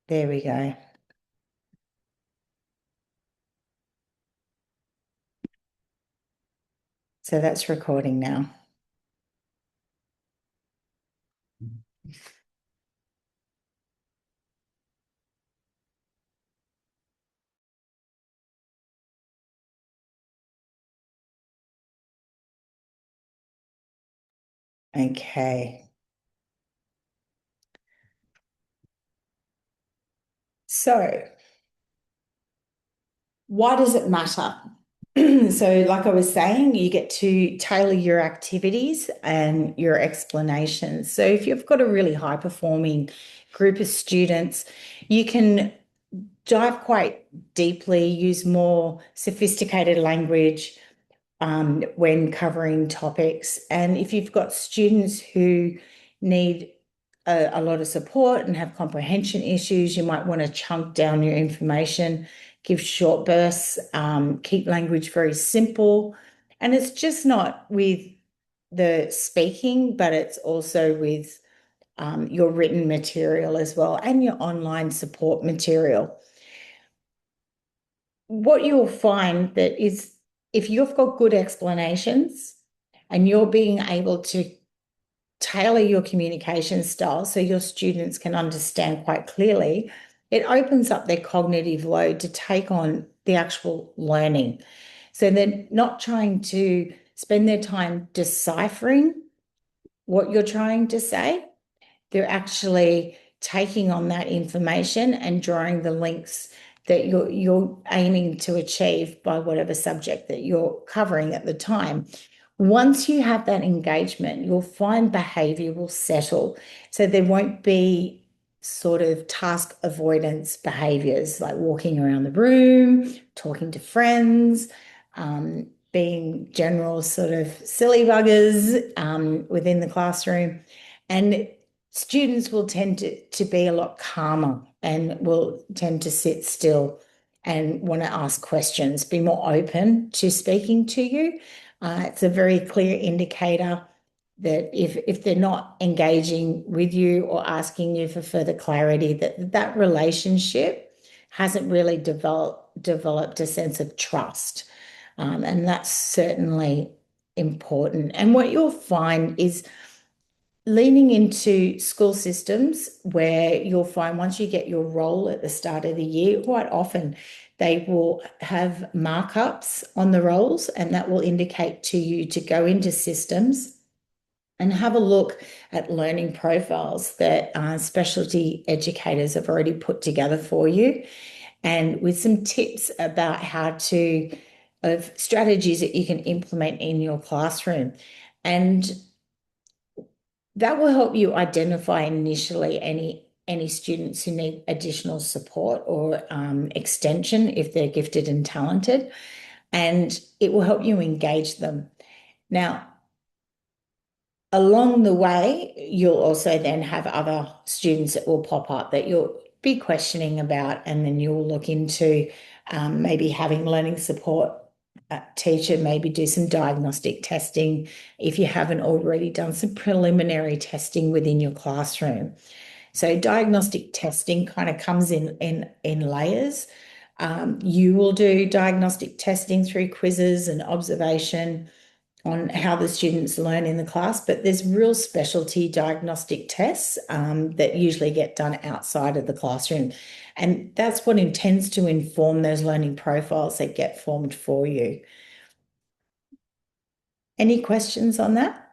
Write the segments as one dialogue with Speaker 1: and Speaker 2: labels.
Speaker 1: There we go. So that's recording now. Okay. So why does it matter? So, like I was saying, you get to tailor your activities and your explanations. So, if you've got a really high performing group of students, you can dive quite deeply, use more sophisticated language when covering topics. And if you've got students who need a lot of support and have comprehension issues, you might want to chunk down your information, give short bursts, keep language very simple. And it's just not with the speaking, but it's also with your written material as well and your online support material. What you'll find that is if you've got good explanations and you're being able to tailor your communication style so your students can understand quite clearly, it opens up their cognitive load to take on the actual learning. So they're not trying to spend their time deciphering what you're trying to say. They're actually taking on that information and drawing the links that you're aiming to achieve by whatever subject that you're covering at the time. Once you have that engagement, you'll find behavior will settle. So there won't be sort of task avoidance behaviors like walking around the room, talking to friends, being general sort of silly buggers within the classroom. And students will tend to be a lot calmer and will tend to sit still and want to ask questions, be more open to speaking to you. It's a very clear indicator that if they're not engaging with you or asking you for further clarity, that relationship hasn't really developed a sense of trust. And that's certainly important. And what you'll find is leaning into school systems where you'll find once you get your role at the start of the year, quite often they will have markups on the roles, and that will indicate to you to go into systems and have a look at learning profiles that specialty educators have already put together for you, and with some tips about how to, of strategies that you can implement in your classroom. And that will help you identify initially any students who need additional support or extension if they're gifted and talented, and it will help you engage them. Now, along the way, you'll also then have other students that will pop up that you'll be questioning about, and then you'll look into maybe having learning support teacher maybe do some diagnostic testing if you haven't already done some preliminary testing within your classroom. So diagnostic testing kind of comes in layers. You will do diagnostic testing through quizzes and observation on how the students learn in the class, but there's real specialty diagnostic tests that usually get done outside of the classroom. And that's what intends to inform those learning profiles that get formed for you. Any questions on that?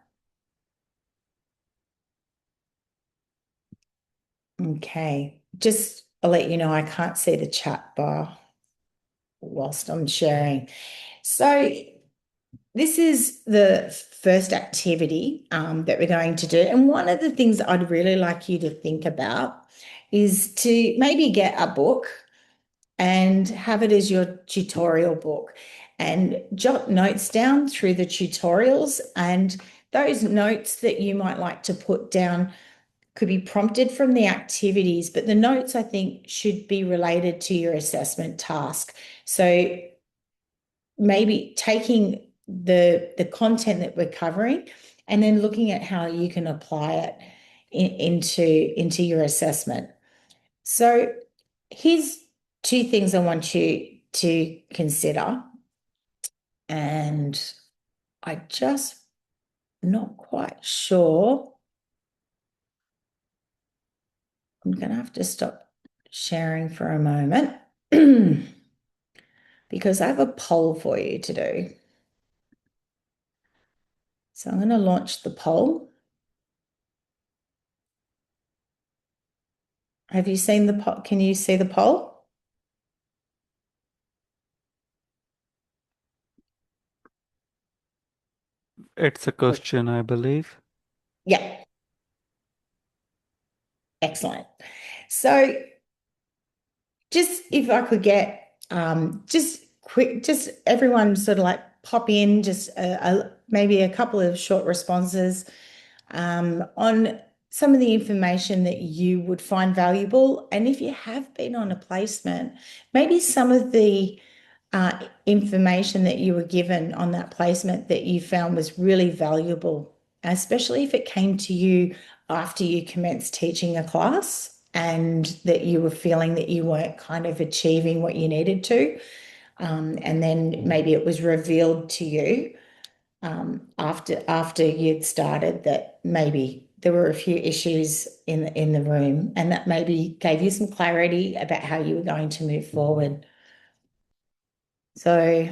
Speaker 1: Okay, just I'll let you know I can't see the chat bar whilst I'm sharing. So this is the first activity that we're going to do. And one of the things I'd really like you to think about is to maybe get a book and have it as your tutorial book and jot notes down through the tutorials, and those notes that you might like to put down could be prompted from the activities, but the notes I think should be related to your assessment task. So maybe taking the content that we're covering and then looking at how you can apply it into your assessment. So here's two things I want you to consider. And I just not quite sure. I'm going to have to stop sharing for a moment because I have a poll for you to do. So I'm going to launch the poll. Have you seen the poll? Can you see the poll?
Speaker 2: It's a question, I believe.
Speaker 1: Yeah, excellent. So just if I could get just quick, just everyone sort of like pop in, just maybe a couple of short responses on some of the information that you would find valuable. And if you have been on a placement, maybe some of the information that you were given on that placement that you found was really valuable, especially if it came to you after you commenced teaching a class and that you were feeling that you weren't kind of achieving what you needed to. And then maybe it was revealed to you after you'd started that maybe there were a few issues in the room, and that maybe gave you some clarity about how you were going to move forward. So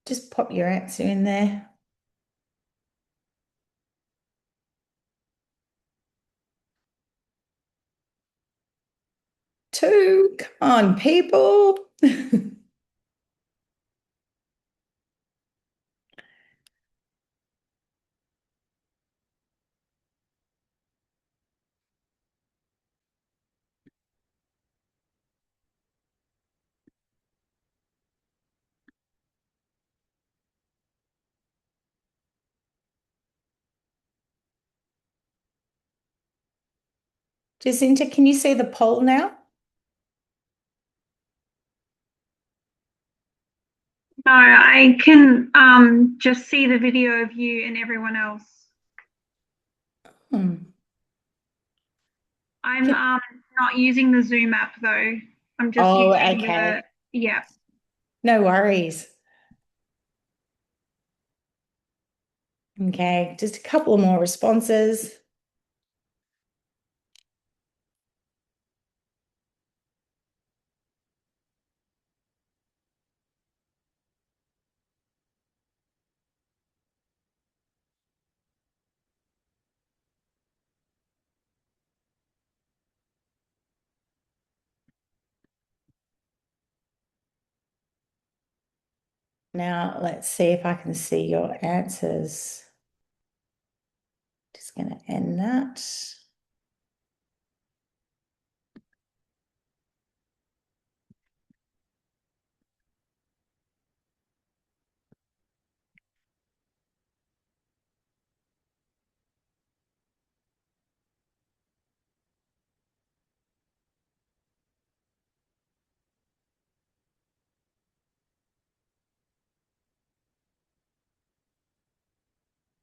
Speaker 1: just pop your answer in there. 2, come on, people. Jacinta, can you see the poll now?
Speaker 3: No, I can just see the video of you and everyone else.
Speaker 1: Hmm.
Speaker 3: I'm not using the Zoom app though. I'm just
Speaker 1: Oh,
Speaker 3: using
Speaker 1: okay.
Speaker 3: yeah.
Speaker 1: No worries. Okay, just a couple more responses. Now, let's see if I can see your answers. Just going to end that.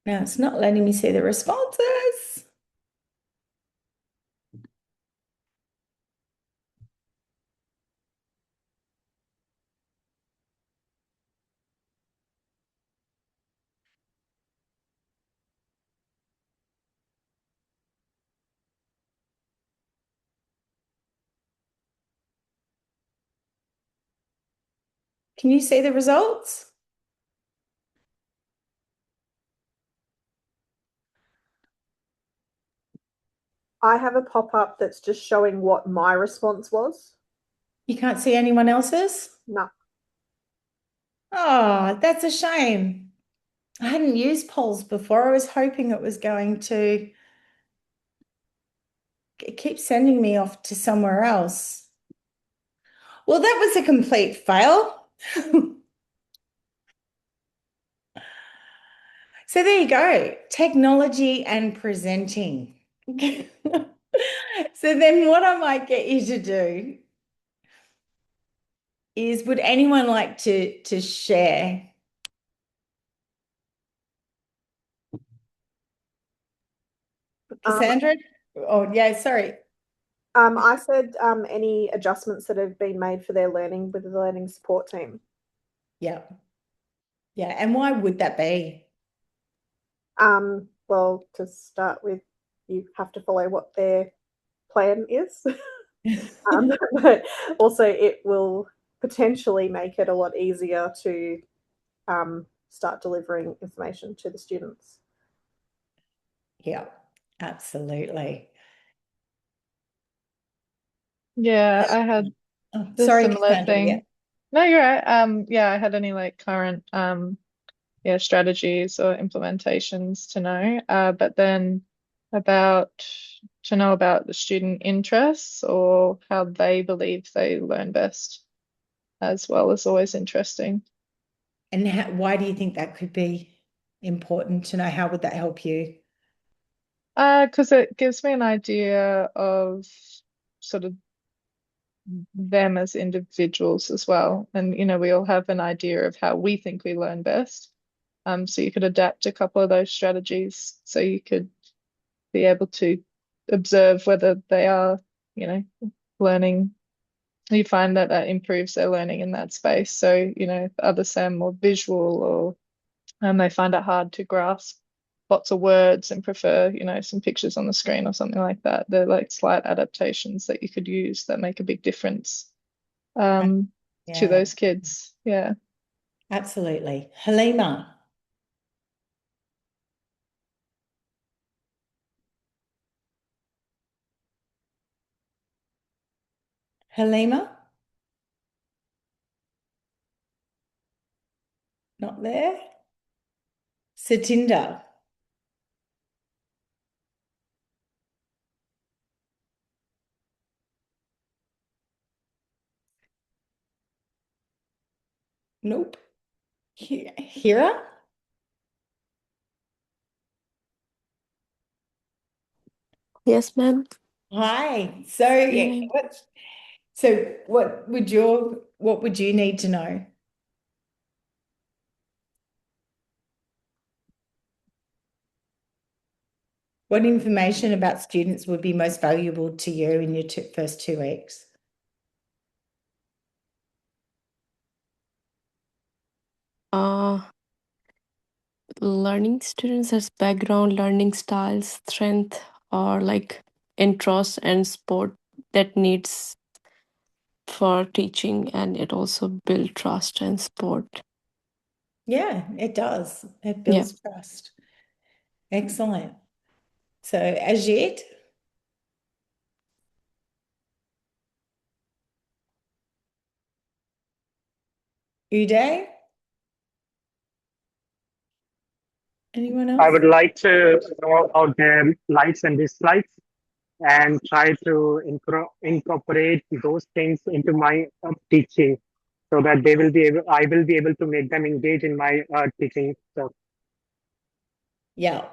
Speaker 1: Now, it's not letting me see the responses. Can you see the results?
Speaker 4: I have a pop-up that's just showing what my response was.
Speaker 1: You can't see anyone else's?
Speaker 4: No.
Speaker 1: Oh, that's a shame. I hadn't used polls before. I was hoping it was going to keep sending me off to somewhere else. Well, that was a complete fail. So there you go, technology and presenting. So then what I might get you to do is, would anyone like to share? Cassandra? Oh, yeah, sorry.
Speaker 4: I said any adjustments that have been made for their learning with the learning support team.
Speaker 1: Yeah. Yeah. And why would that be?
Speaker 4: Well, to start with, you have to follow what their plan is. But also it will potentially make it a lot easier to start delivering information to the students.
Speaker 1: Yeah, absolutely.
Speaker 5: Yeah, I had
Speaker 1: Oh,
Speaker 5: the
Speaker 1: sorry,
Speaker 5: similar
Speaker 1: Cassandra. Yeah.
Speaker 5: thing. No, you're right. Yeah, I had any like current strategies or implementations to know. But then to know about the student interests or how they believe they learn best as well is always interesting.
Speaker 1: And why do you think that could be important to know? How would that help you?
Speaker 5: Because it gives me an idea of sort of them as individuals as well. And, we all have an idea of how we think we learn best. So you could adapt a couple of those strategies so you could be able to observe whether they are, learning. You find that that improves their learning in that space. So, if others say more visual or they find it hard to grasp lots of words and prefer, some pictures on the screen or something like that. They're like slight adaptations that you could use that make a big difference to
Speaker 1: Yeah,
Speaker 5: those kids. Yeah.
Speaker 1: absolutely. Halima. Halima? Not there? Satinder. Nope. Hira?
Speaker 6: Yes, ma'am.
Speaker 1: Hi. So,
Speaker 6: Ma'am.
Speaker 1: what would you need to know? What information about students would be most valuable to you in your first 2 weeks?
Speaker 6: Learning students as background, learning styles, strength, or like interest and sport that needs for teaching, and it also build trust and sport.
Speaker 1: Yeah, it does. It
Speaker 6: Yeah.
Speaker 1: builds trust. Excellent. So, Ajit? Uday? Anyone
Speaker 7: I
Speaker 1: else?
Speaker 7: would like to know about their likes and dislikes and try to incorporate those things into my teaching so that I will be able to make them engage in my teaching. So
Speaker 1: Yeah.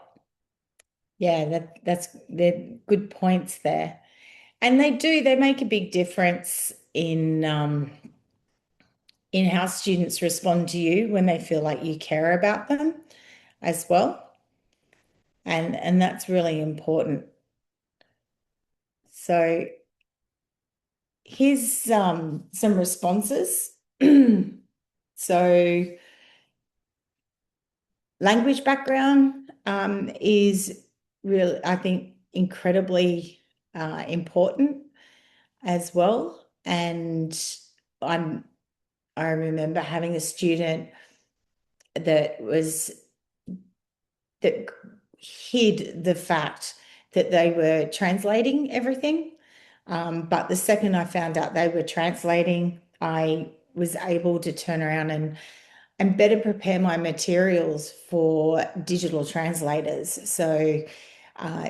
Speaker 1: Yeah, they're good points there. And they make a big difference in how students respond to you when they feel like you care about them as well. And that's really important. So here's some responses. So language background is really, I think, incredibly important as well. And I remember having a student that hid the fact that they were translating everything. But the second I found out they were translating, I was able to turn around and better prepare my materials for digital translators. So,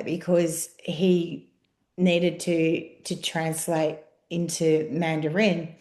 Speaker 1: because he needed to translate into Mandarin,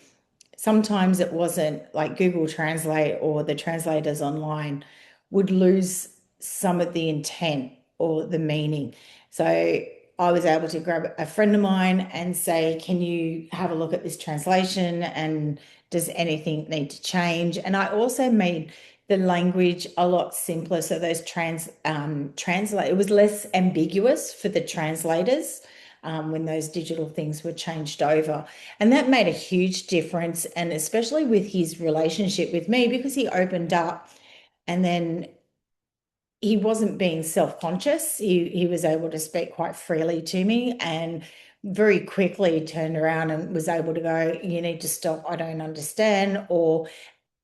Speaker 1: sometimes it wasn't like Google Translate or the translators online would lose some of the intent or the meaning. So I was able to grab a friend of mine and say, can you have a look at this translation and does anything need to change? And I also made the language a lot simpler. So those translate, it was less ambiguous for the translators when those digital things were changed over. And that made a huge difference, and especially with his relationship with me, because he opened up and then he wasn't being self-conscious. He was able to speak quite freely to me, and very quickly turned around and was able to go, you need to stop, I don't understand. Or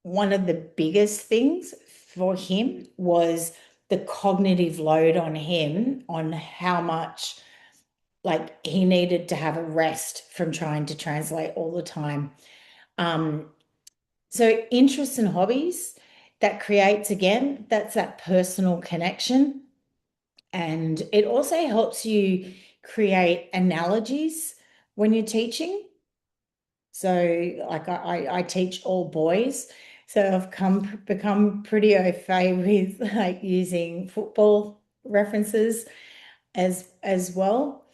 Speaker 1: one of the biggest things for him was the cognitive load on him, on how much like he needed to have a rest from trying to translate all the time. So interests and hobbies, that creates, again, that's that personal connection. And it also helps you create analogies when you're teaching. So like I teach all boys. So I've become pretty au fait with like using football references as well.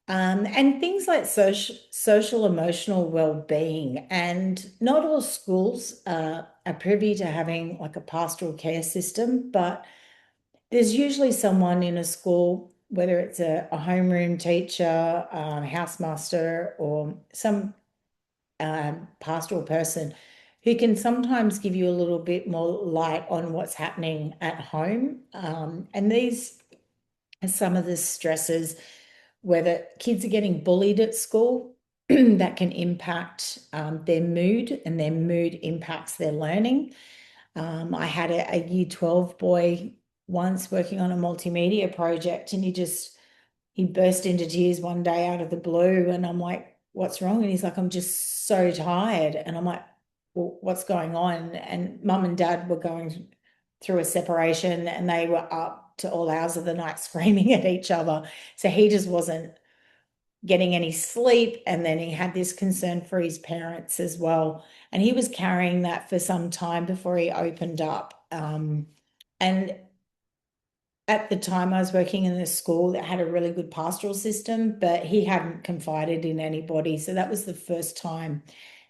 Speaker 1: And things like social emotional well-being. And not all schools are privy to having like a pastoral care system, but there's usually someone in a school, whether it's a homeroom teacher, housemaster, or some pastoral person, who can sometimes give you a little bit more light on what's happening at home. And these are some of the stresses, whether kids are getting bullied at school, that can impact their mood, and their mood impacts their learning. I had a year 12 boy once working on a multimedia project, and he burst into tears one day out of the blue, and I'm like, what's wrong? And he's like, I'm just so tired. And I'm like, well, what's going on? And mum and dad were going through a separation, and they were up to all hours of the night screaming at each other. So he just wasn't getting any sleep, and then he had this concern for his parents as well, and he was carrying that for some time before he opened up. And at the time I was working in a school that had a really good pastoral system, but he hadn't confided in anybody. So that was the first time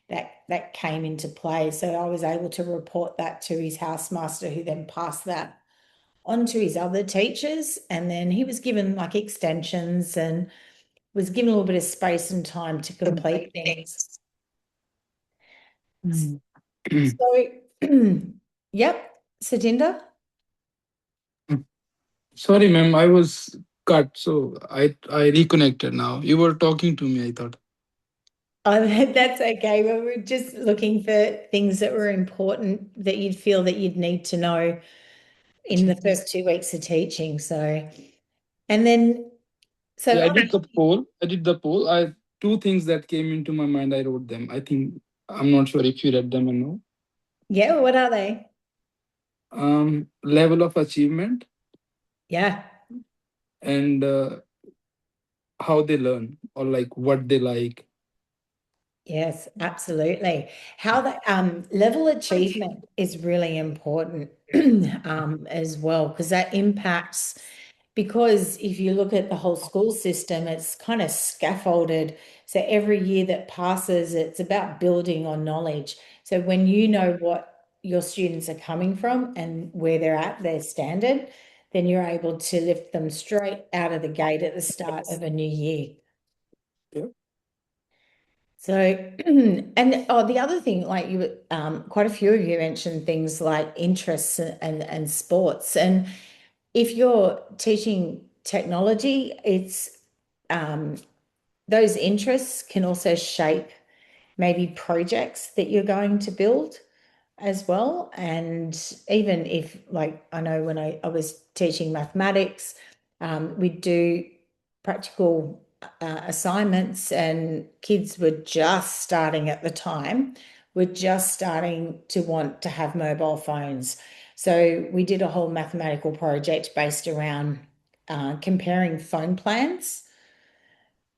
Speaker 1: that came into play. So I was able to report that to his housemaster, who then passed that on to his other teachers. And then he was given like extensions and was given a little bit of space and time to complete things. So, yep, Satinder.
Speaker 8: Sorry, ma'am, I was cut, so I reconnected now. You were talking to me, I thought.
Speaker 1: Oh, that's okay. Well, we're just looking for things that were important that you'd feel that you'd need to know in the first 2 weeks of teaching. So, and then, so
Speaker 8: Yeah, I did the poll. I two things that came into my mind, I wrote them. I think I'm not sure if you read them or no.
Speaker 1: yeah, what are they?
Speaker 8: Level of achievement
Speaker 1: Yeah.
Speaker 8: and how they learn, or like what they like.
Speaker 1: Yes, absolutely. How the level achievement is really important as well, because that impacts, because if you look at the whole school system, it's kind of scaffolded. So every year that passes, it's about building on knowledge. So when you know what your students are coming from and where they're at, their standard, then you're able to lift them straight out of the gate at the start of a new year.
Speaker 8: Yeah.
Speaker 1: So, and the other thing, like you, quite a few of you mentioned things like interests and sports. And if you're teaching technology, it's those interests can also shape maybe projects that you're going to build as well. And even if, like, I know when I was teaching mathematics, we'd do practical assignments, and kids were just starting at the time, were just starting to want to have mobile phones. So we did a whole mathematical project based around comparing phone plans.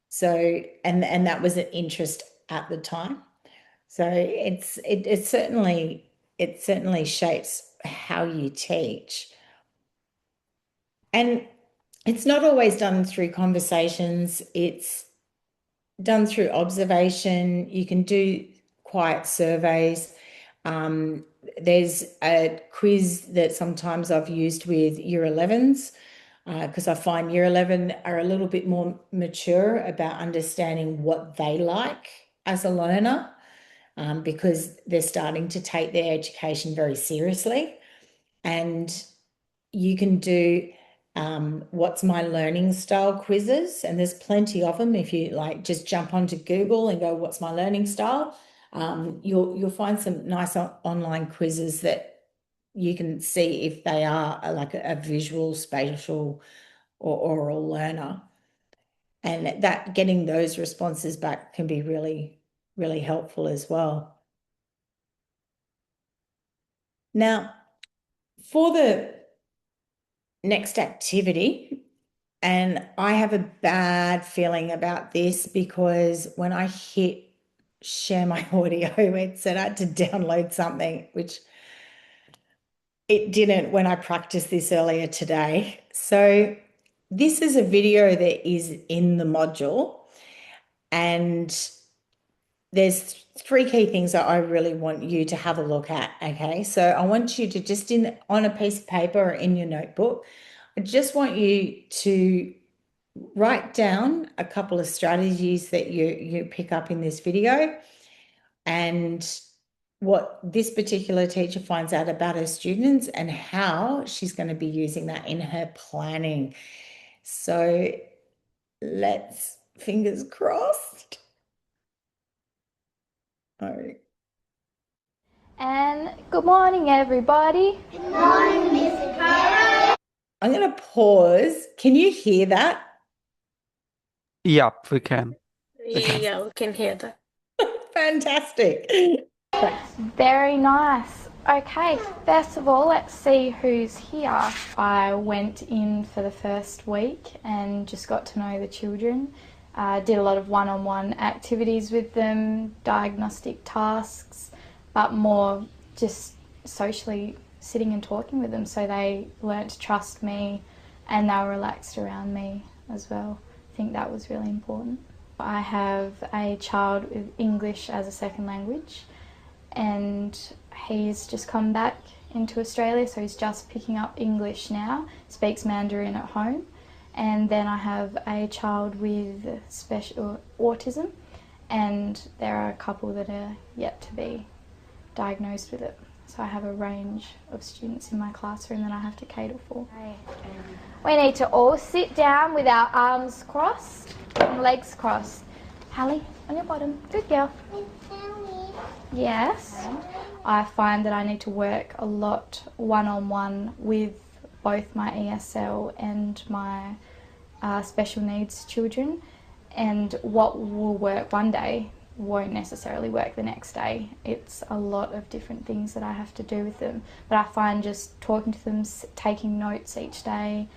Speaker 1: So, and that was an interest at the time. So it certainly shapes how you teach. And it's not always done through conversations. It's done through observation. You can do quiet surveys. There's a quiz that sometimes I've used with year 11s. because I find year 11 are a little bit more mature about understanding what they like as a learner, because they're starting to take their education very seriously. And you can do what's my learning style quizzes, and there's plenty of them. If you like, just jump onto Google and go, what's my learning style? You'll find some nice online quizzes that you can see if they are like a visual, spatial, or oral learner. And that getting those responses back can be really, really helpful as well. Now, for the next activity, and I have a bad feeling about this because when I hit share my audio, it said I had to download something, which it didn't when I practiced this earlier today. So this is a video that is in the module, and there's three key things that I really want you to have a look at, okay? So I want you to just on a piece of paper or in your notebook, I just want you to write down a couple of strategies that you pick up in this video and what this particular teacher finds out about her students and how she's going to be using that in her planning. So let's, fingers crossed. All right.
Speaker 9: And good morning, everybody. Good morning, Mr. Carter.
Speaker 1: I'm going to pause. Can you hear that?
Speaker 2: Yeah, we can.
Speaker 6: Yeah, we can hear that.
Speaker 1: Fantastic.
Speaker 9: Very nice. Okay, first of all, let's see who's here. I went in for the first week and just got to know the children. Did a lot of one-on-one activities with them, diagnostic tasks, but more just socially sitting and talking with them, so they learnt to trust me and they were relaxed around me as well. I think that was really important. I have a child with English as a second language, and he's just come back into Australia, so he's just picking up English now, speaks Mandarin at home. And then I have a child with special autism, and there are a couple that are yet to be diagnosed with it. So I have a range of students in my classroom that I have to cater for. We need to all sit down with our arms crossed and legs crossed. Hallie, on your bottom. Good girl. Yes. I find that I need to work a lot one-on-one with both my ESL and my special needs children, and what will work one day won't necessarily work the next day. It's a lot of different things that I have to do with them, but I find just talking to them, taking notes each day,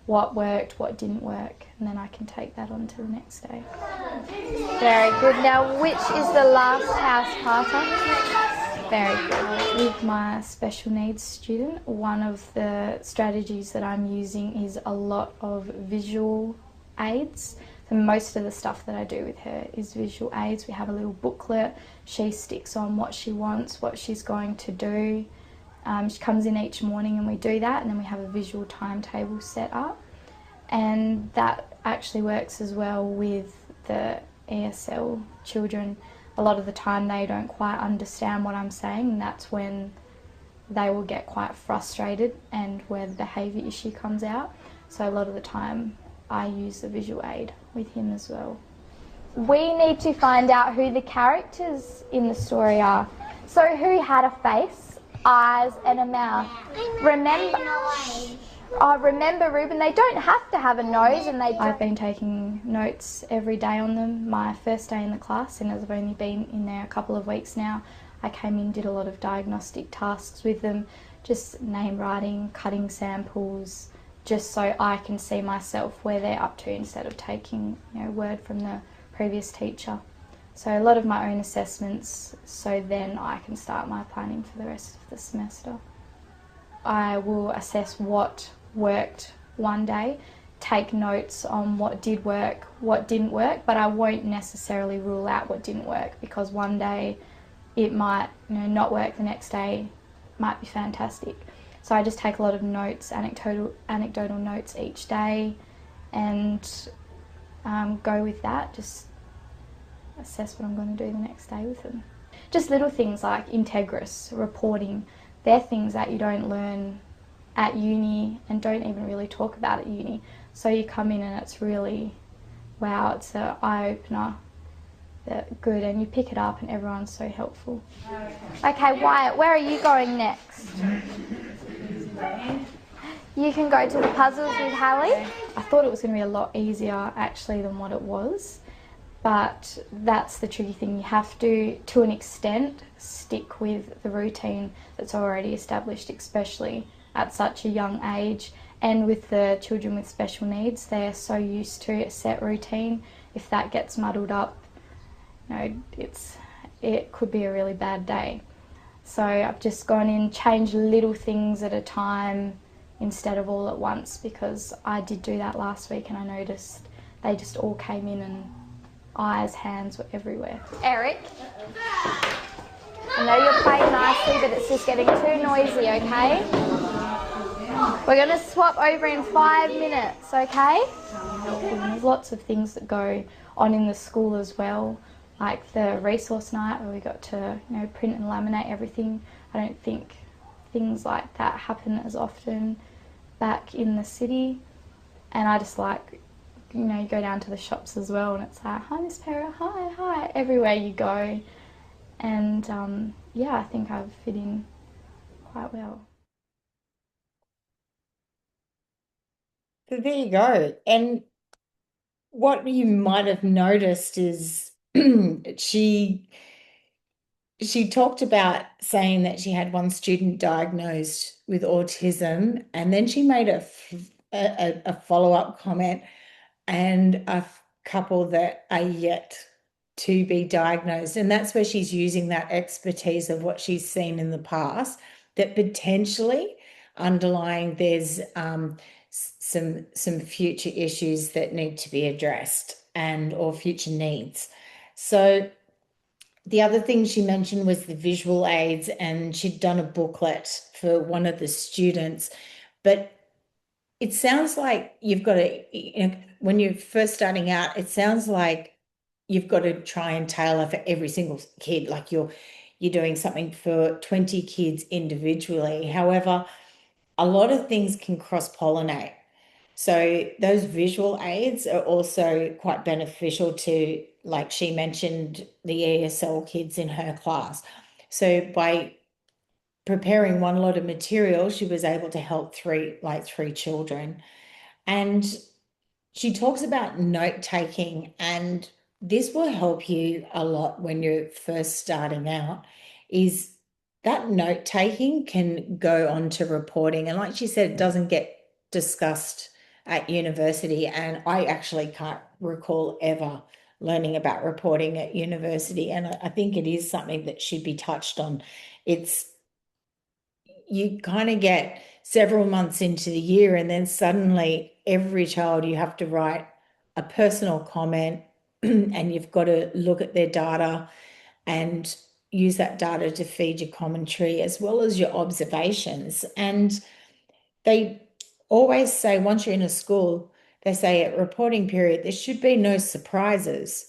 Speaker 9: what worked, what didn't work, and then I can take that on to the next day. Very good. Now, which is the last house, Carter? Very good. With my special needs student, one of the strategies that I'm using is a lot of visual aids. So most of the stuff that I do with her is visual aids. We have a little booklet. She sticks on what she wants, what she's going to do. She comes in each morning and we do that, and then we have a visual timetable set up. And that actually works as well with the ESL children. A lot of the time they don't quite understand what I'm saying, and that's when they will get quite frustrated and where the behaviour issue comes out. So a lot of the time I use the visual aid with him as well. We need to find out who the characters in the story are. So who had a face, eyes and a mouth? Remember, Ruben, they don't have to have a nose, and I've been taking notes every day on them. My first day in the class, and as I've only been in there a couple of weeks now, I came in, did a lot of diagnostic tasks with them, just name writing, cutting samples, just so I can see myself where they're up to instead of taking, word from the previous teacher. So a lot of my own assessments, so then I can start my planning for the rest of the semester. I will assess what worked one day, take notes on what did work, what didn't work, but I won't necessarily rule out what didn't work, because one day it might not work, the next day might be fantastic. So I just take a lot of notes, anecdotal notes each day, and go with that, just assess what I'm going to do the next day with them. Just little things like Integris, reporting, they're things that you don't learn at uni and don't even really talk about at uni. So you come in and it's really, wow, it's an eye-opener. They're good, and you pick it up and everyone's so helpful. Okay, Wyatt, where are you going next? You can go to the puzzles with Hallie. I thought it was going to be a lot easier actually than what it was, but that's the tricky thing. You have to an extent, stick with the routine that's already established, especially at such a young age. And with the children with special needs, they're so used to a set routine. If that gets muddled up, you know, it could be a really bad day. So I've just gone in, changed little things at a time instead of all at once, because I did do that last week and I noticed they just all came in and eyes, hands were everywhere. Eric, I know you're playing nicely, but it's just getting too noisy, okay? We're going to swap over in 5 minutes, okay? There's lots of things that go on in the school as well, like the resource night where we got to, you know, print and laminate everything. I don't think things like that happen as often back in the city, and I just like, you know, you go down to the shops as well and it's like, hi Miss Pera, hi, everywhere you go. And yeah, I think I've fit in quite well.
Speaker 1: So there you go. And what you might have noticed is she talked about saying that she had one student diagnosed with autism, and then she made a follow-up comment, and a couple that are yet to be diagnosed. And that's where she's using that expertise of what she's seen in the past, that potentially underlying there's some future issues that need to be addressed and or future needs. So the other thing she mentioned was the visual aids, and she'd done a booklet for one of the students. But it sounds like you've got to, you know, when you're first starting out, it sounds like you've got to try and tailor for every single kid, like you're doing something for 20 kids individually. However, a lot of things can cross-pollinate. So those visual aids are also quite beneficial to, like she mentioned, the ESL kids in her class. So by preparing one lot of material, she was able to help three children. And she talks about note taking, and this will help you a lot when you're first starting out, is that note taking can go on to reporting. And like she said, it doesn't get discussed at university. And I actually can't recall ever learning about reporting at university. And I think it is something that should be touched on. You kind of get several months into the year, and then suddenly every child you have to write a personal comment and you've got to look at their data and use that data to feed your commentary as well as your observations. And they always say, once you're in a school, they say at reporting period, there should be no surprises.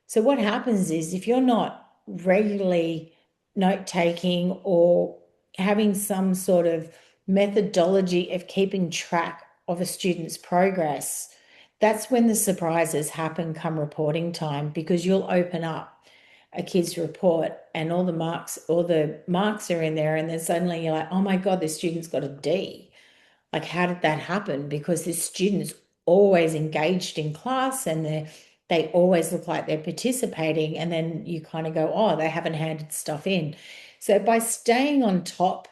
Speaker 1: So what happens is, if you're not regularly note-taking or having some sort of methodology of keeping track of a student's progress, that's when the surprises happen come reporting time, because you'll open up a kid's report and all the marks are in there, and then suddenly you're like, oh my God, this student's got a D. Like, how did that happen? Because this student's always engaged in class and they always look like they're participating, and then you kind of go, oh, they haven't handed stuff in. So by staying on top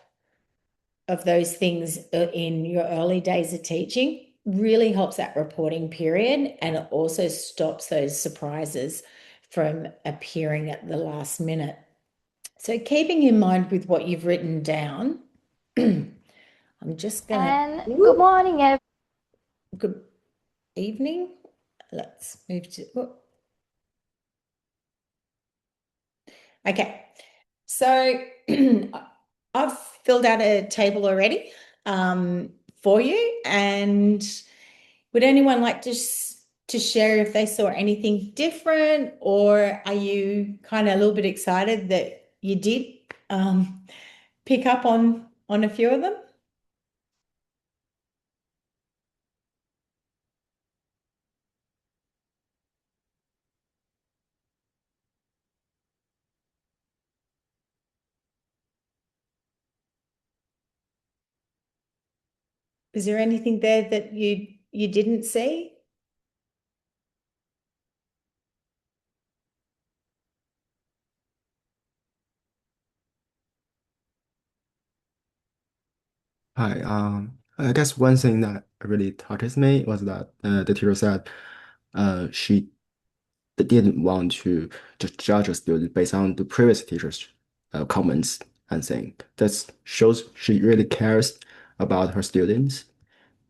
Speaker 1: of those things in your early days of teaching really helps that reporting period, and it also stops those surprises from appearing at the last minute. So keeping in mind with what you've written down, I'm just going to...
Speaker 9: And good morning, everyone.
Speaker 1: Good evening. Let's move to... Okay, so I've filled out a table already for you, and would anyone like to share if they saw anything different, or are you kind of a little bit excited that you did pick up on a few of them? Is there anything there that you didn't see?
Speaker 10: Hi. I guess one thing that really touches me was that the teacher said she didn't want to just judge a student based on the previous teacher's comments and things. That shows she really cares about her students,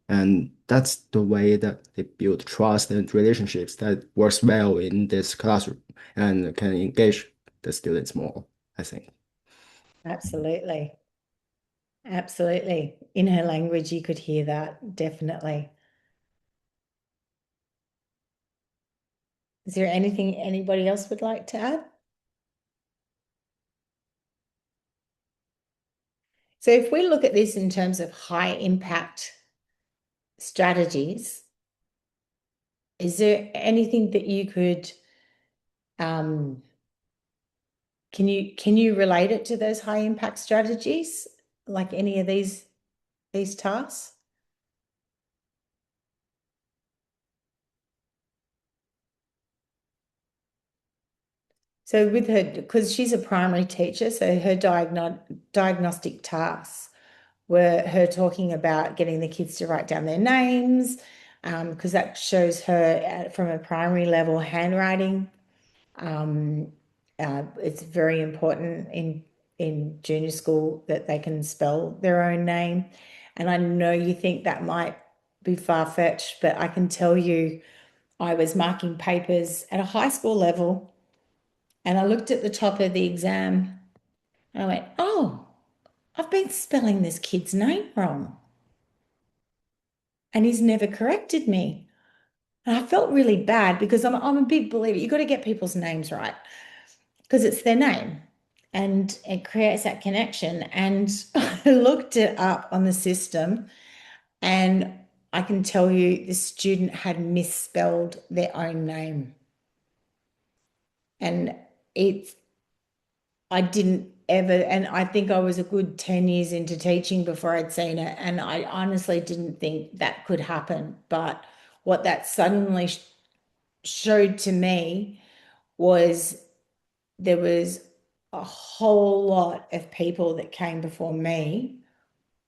Speaker 10: and that's the way that they build trust and relationships that works well in this classroom and can engage the students more, I think.
Speaker 1: Absolutely. Absolutely. In her language, you could hear that, definitely. Is there anything anybody else would like to add? So if we look at this in terms of high impact strategies, is there anything that you could can you relate it to those high impact strategies, like any of these tasks? So with her, because she's a primary teacher, so her diagnostic tasks were her talking about getting the kids to write down their names, because that shows her from a primary level handwriting. It's very important in junior school that they can spell their own name. And I know you think that might be far-fetched, but I can tell you I was marking papers at a high school level, and I looked at the top of the exam and I went, oh, I've been spelling this kid's name wrong. And he's never corrected me. And I felt really bad because I'm a big believer. You've got to get people's names right because it's their name and it creates that connection. And I looked it up on the system, and I can tell you the student had misspelled their own name. And I didn't ever, and I think I was a good 10 years into teaching before I'd seen it. And I honestly didn't think that could happen. But what that suddenly showed to me was there was a whole lot of people that came before me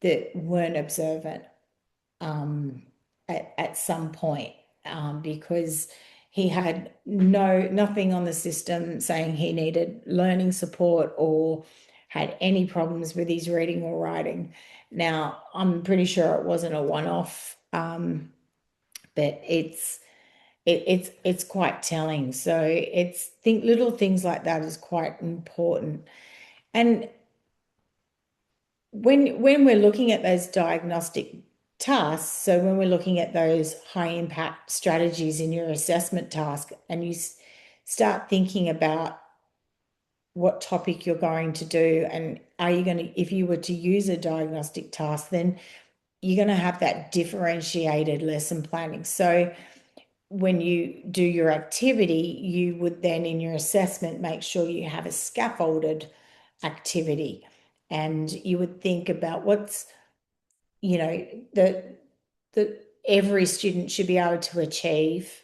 Speaker 1: that weren't observant at some point, because he had nothing on the system saying he needed learning support or had any problems with his reading or writing. Now, I'm pretty sure it wasn't a one-off, but it's quite telling. So little things like that is quite important. And when we're looking at those diagnostic tasks, so when we're looking at those high impact strategies in your assessment task, and you start thinking about what topic you're going to do, and are you going to, if you were to use a diagnostic task, then you're going to have that differentiated lesson planning. So when you do your activity, you would then in your assessment make sure you have a scaffolded activity, and you would think about what's, the every student should be able to achieve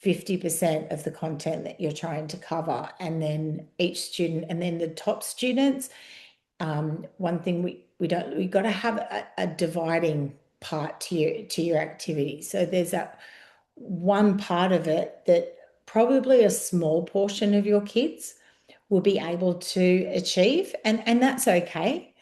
Speaker 1: 50% of the content that you're trying to cover, and then each student, and then the top students, one thing we've got to have a dividing part to your activity. So there's that one part of it that probably a small portion of your kids will be able to achieve, and that's okay,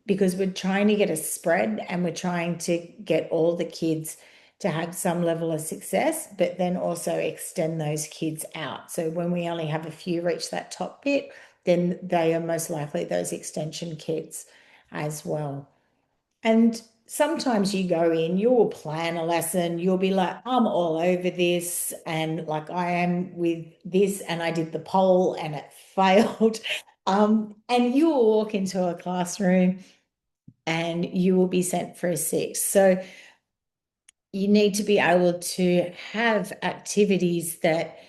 Speaker 1: because we're trying to get a spread and we're trying to get all the kids to have some level of success, but then also extend those kids out. So when we only have a few reach that top bit, then they are most likely those extension kids as well. And sometimes you go in, you'll plan a lesson, you'll be like, I'm all over this, and like I am with this, and I did the poll and it failed. And you will walk into a classroom and you will be sent for a 6. So you need to be able to have activities that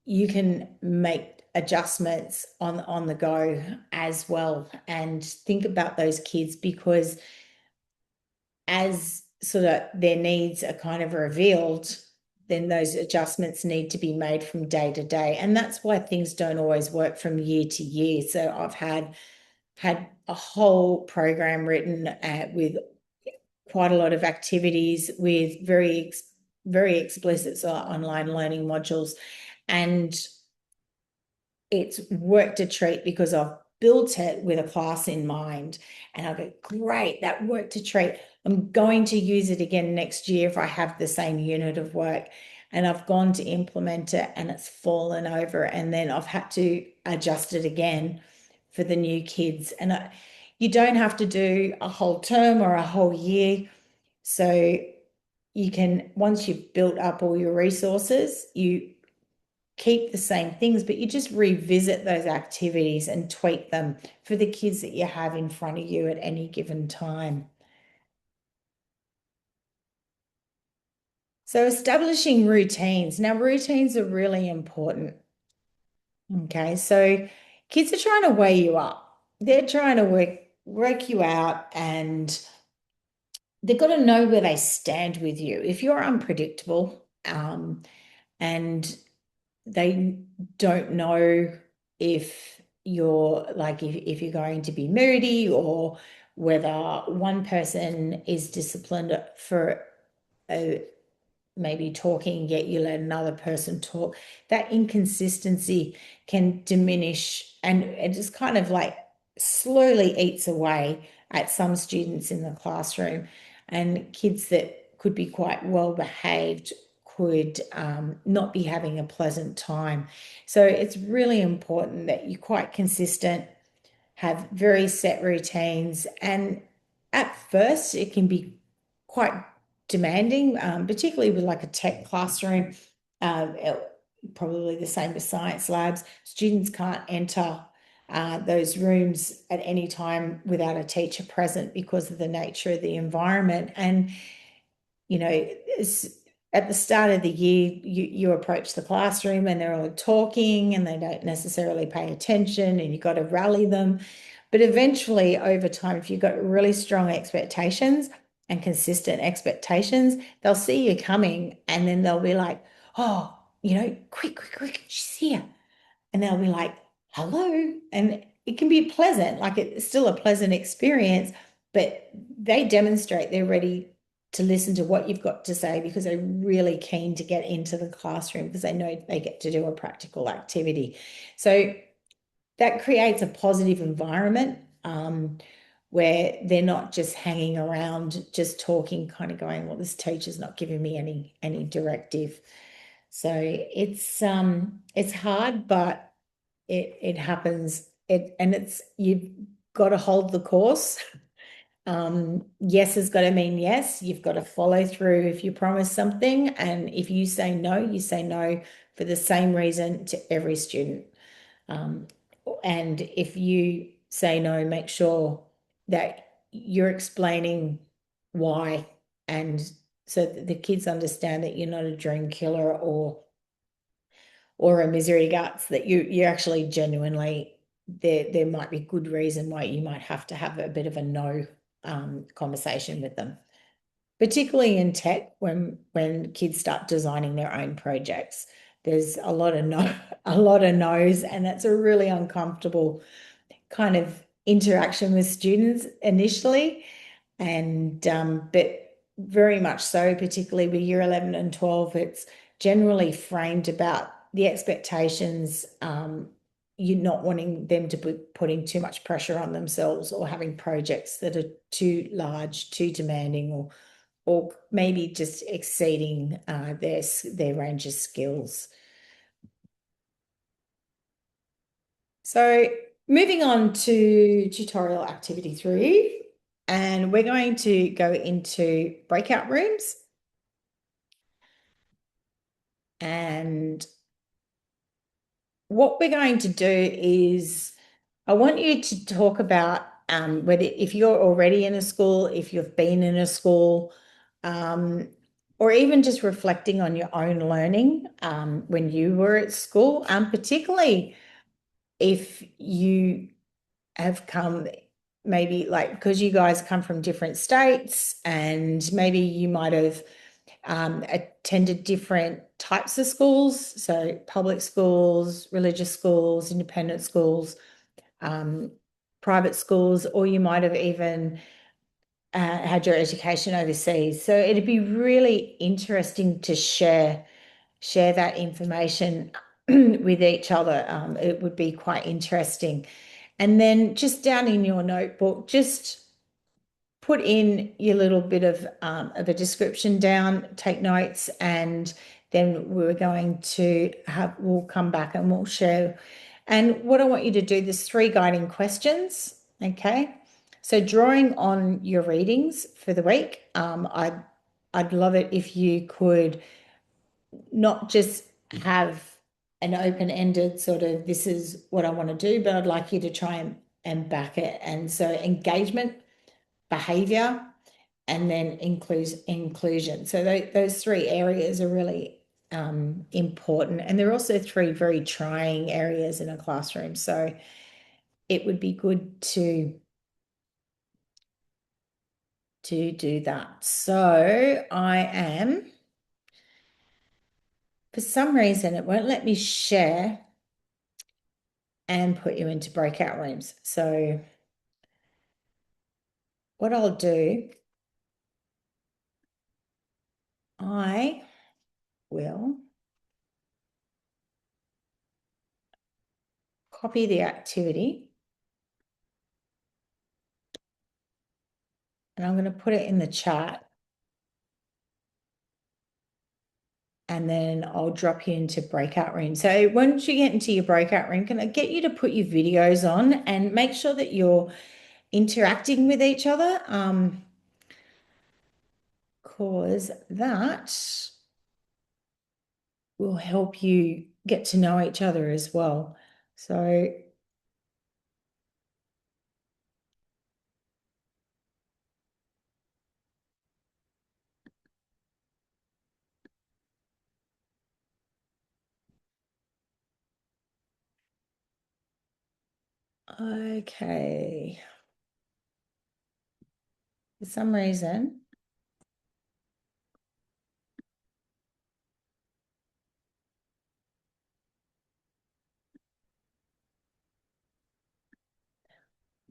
Speaker 1: you can make adjustments on the go as well, and think about those kids, because as sort of their needs are kind of revealed, then those adjustments need to be made from day to day. And that's why things don't always work from year to year. So I've had a whole program written with quite a lot of activities with very explicit online learning modules, and it's worked a treat because I've built it with a class in mind, and I go, great, that worked a treat. I'm going to use it again next year if I have the same unit of work. And I've gone to implement it and it's fallen over, and then I've had to adjust it again for the new kids. And you don't have to do a whole term or a whole year. So you can, once you've built up all your resources, you keep the same things, but you just revisit those activities and tweak them for the kids that you have in front of you at any given time. So establishing routines. Now, routines are really important. Okay, so kids are trying to weigh you up. They're trying to work you out, and they've got to know where they stand with you. If you're unpredictable, and they don't know if you're like, if you're going to be moody, or whether one person is disciplined for maybe talking, yet you let another person talk, that inconsistency can diminish, and it just kind of like slowly eats away at some students in the classroom. And kids that could be quite well behaved could not be having a pleasant time. So it's really important that you're quite consistent, have very set routines, and at first it can be quite demanding, particularly with like a tech classroom, probably the same with science labs. Students can't enter those rooms at any time without a teacher present because of the nature of the environment. And, you know, at the start of the year, you approach the classroom and they're all talking and they don't necessarily pay attention, and you've got to rally them. But eventually, over time, if you've got really strong expectations and consistent expectations, they'll see you coming, and then they'll be like, oh, you know, quick, she's here. And they'll be like, hello. And it can be pleasant, like it's still a pleasant experience, but they demonstrate they're ready to listen to what you've got to say because they're really keen to get into the classroom because they know they get to do a practical activity. So that creates a positive environment where they're not just hanging around, just talking, kind of going, well, this teacher's not giving me any directive. So it's hard, but it happens. You've got to hold the course. Yes has got to mean yes. You've got to follow through if you promise something. And if you say no, you say no for the same reason to every student. And if you say no, make sure that you're explaining why, and so that the kids understand that you're not a dream killer or a misery guts, that you actually genuinely, there might be good reason why you might have to have a bit of a no conversation with them, particularly in tech when kids start designing their own projects. There's a lot of no's, and that's a really uncomfortable kind of interaction with students initially, and but very much so, particularly with year 11 and 12, it's generally framed about the expectations. You're not wanting them to be putting too much pressure on themselves or having projects that are too large, too demanding, or maybe just exceeding their range of skills. So moving on to tutorial activity 3, and we're going to go into breakout rooms. And what we're going to do is I want you to talk about whether if you're already in a school, if you've been in a school, or even just reflecting on your own learning when you were at school, particularly if you have come maybe like because you guys come from different states and maybe you might have attended different types of schools, so public schools, religious schools, independent schools, private schools, or you might have even had your education overseas. So it'd be really interesting to share that information with each other. It would be quite interesting. And then just down in your notebook, just put in your little bit of a description down, take notes, and then we're going to we'll come back and we'll share. And what I want you to do, there's 3 guiding questions, okay? So drawing on your readings for the week, I'd love it if you could not just have an open-ended sort of this is what I want to do, but I'd like you to try and back it. And so engagement, behavior, and then inclusion. So those 3 areas are really important. And they're also 3 very trying areas in a classroom. So it would be good to do that. So I am, for some reason, it won't let me share and put you into breakout rooms. So what I'll do, I will copy the activity and I'm going to put it in the chat. And then I'll drop you into breakout room. So once you get into your breakout room, can I get you to put your videos on and make sure that you're interacting with each other? Because that will help you get to know each other as well. So okay. For some reason,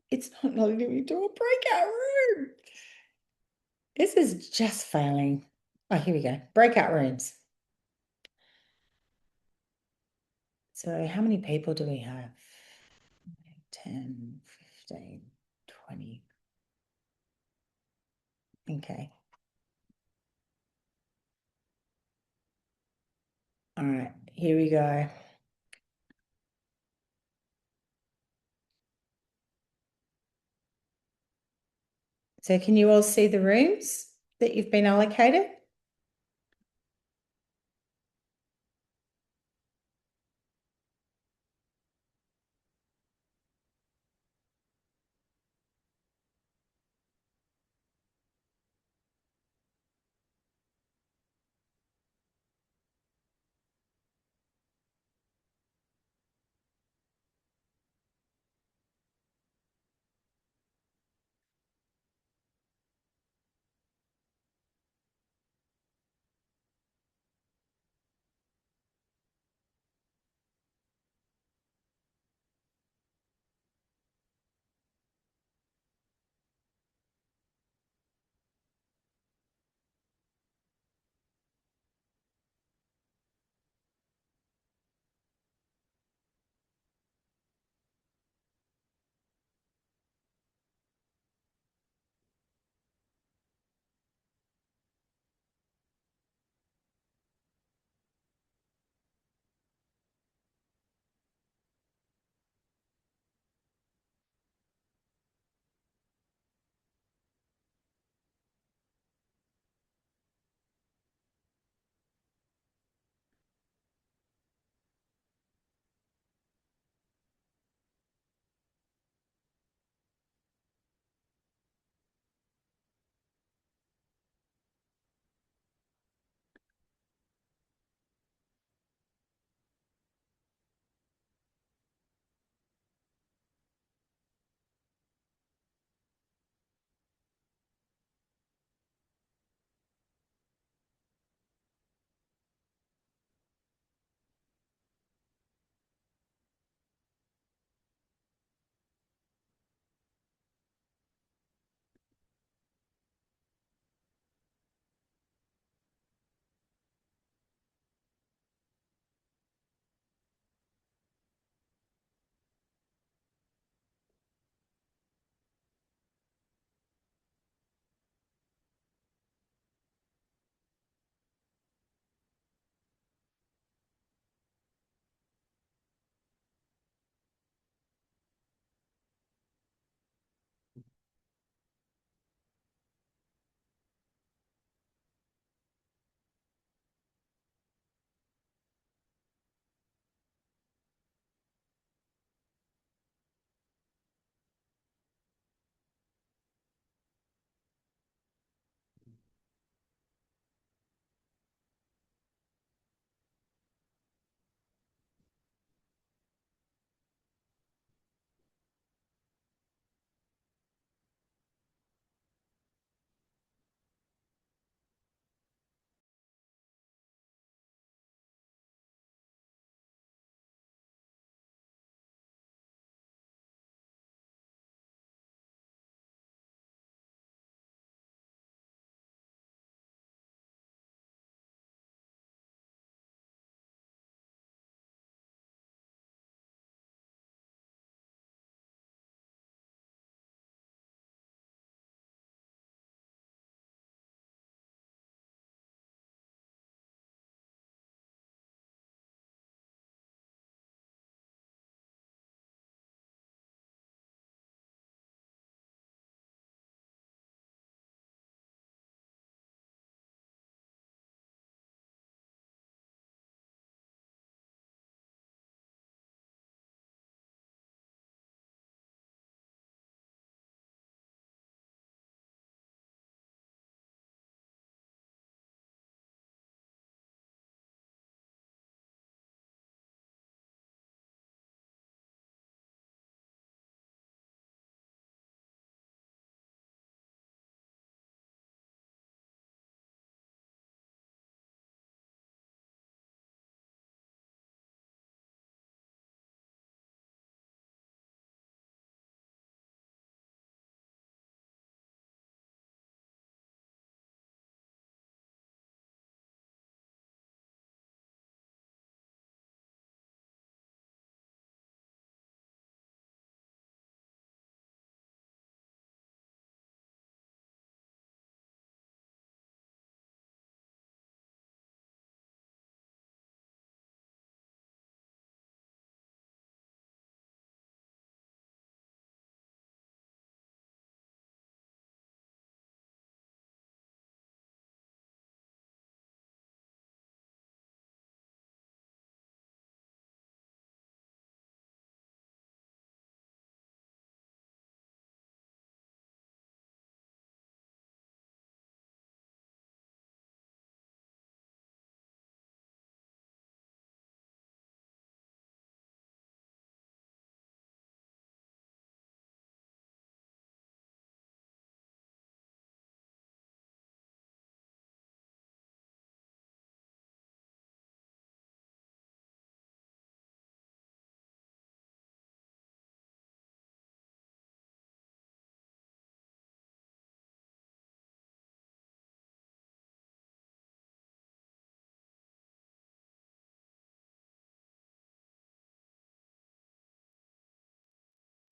Speaker 1: it's not letting me do a breakout room. This is just failing. Oh, here we go. Breakout rooms. So how many people do we have? 10, 15, 20. Okay. All right, here we go. So can you all see the rooms that you've been allocated?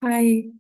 Speaker 6: Hi.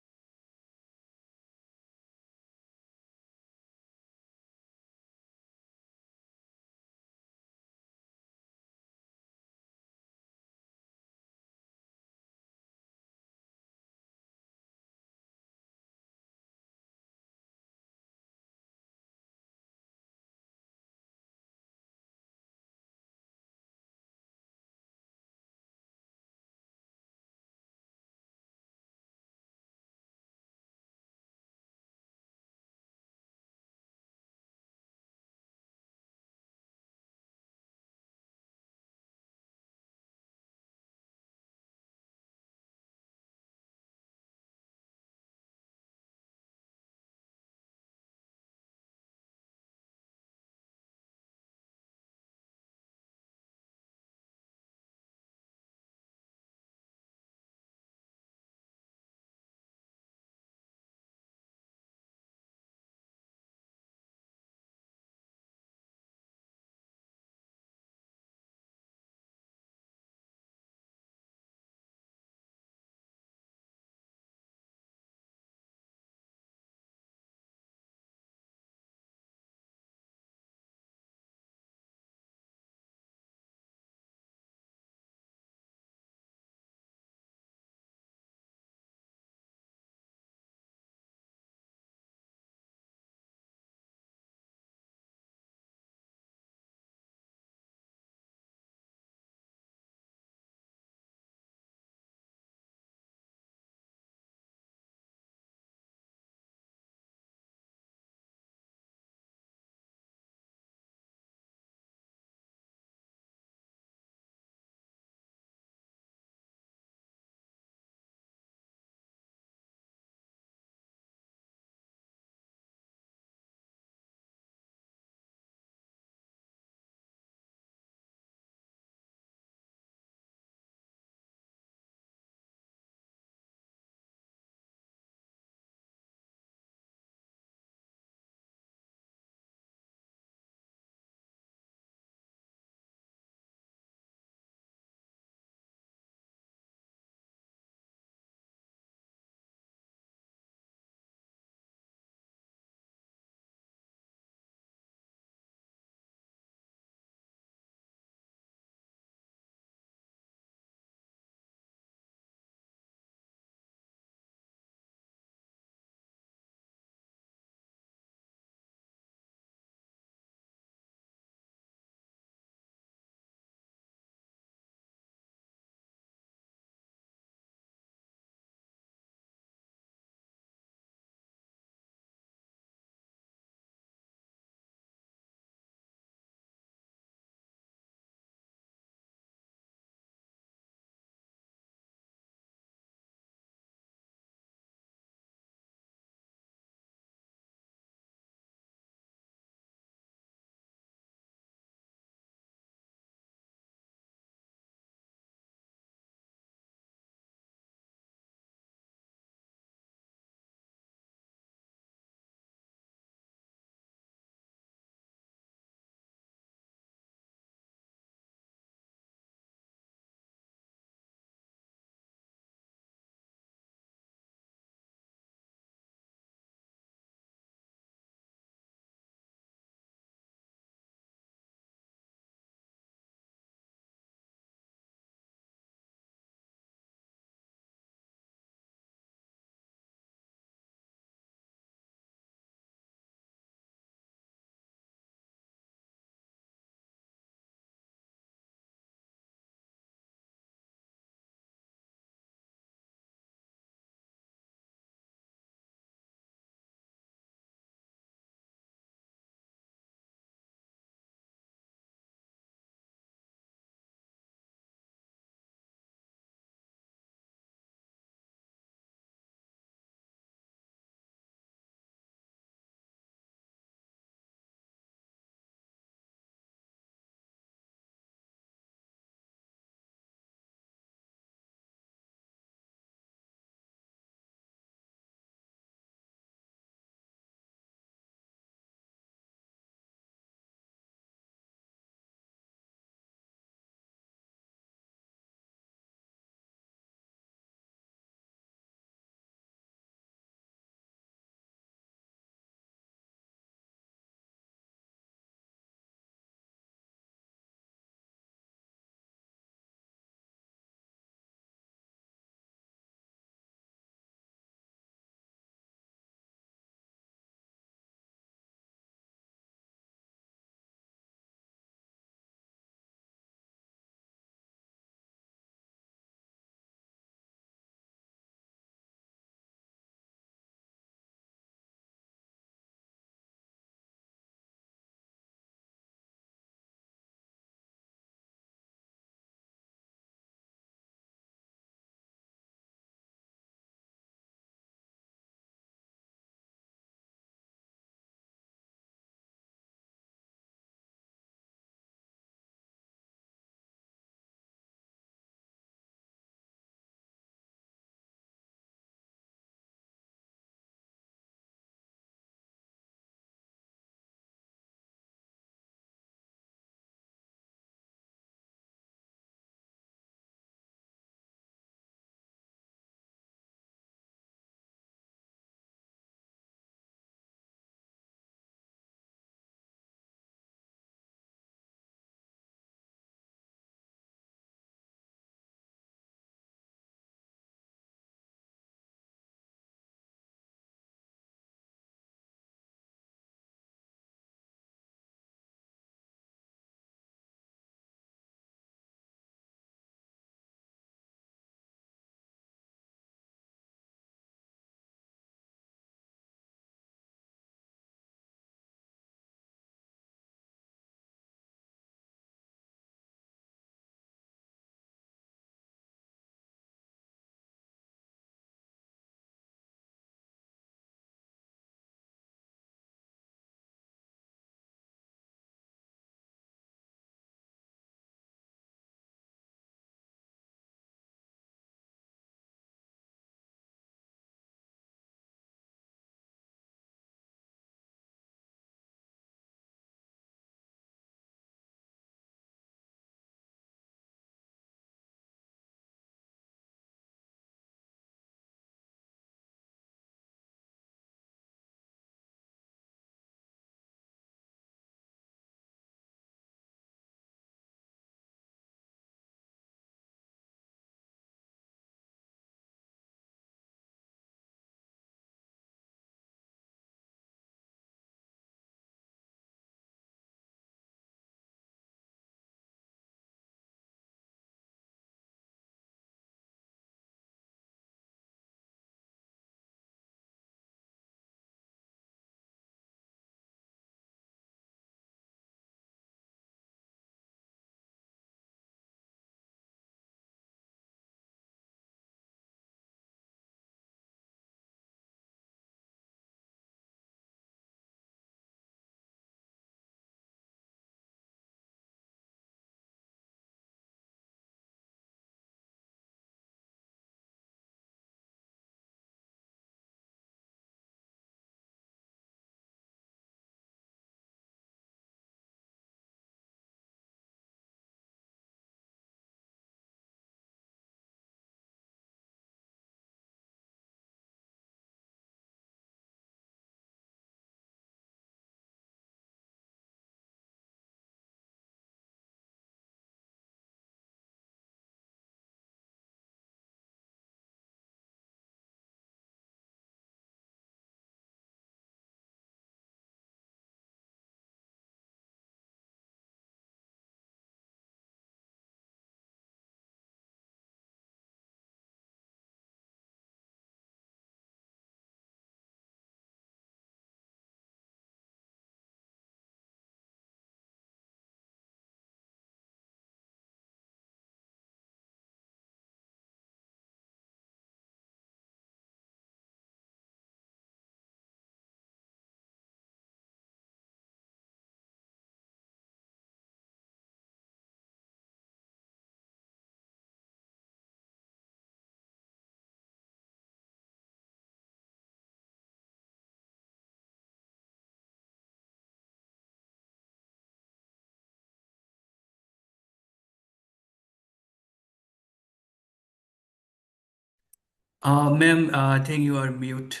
Speaker 11: Ma'am, I think you are mute.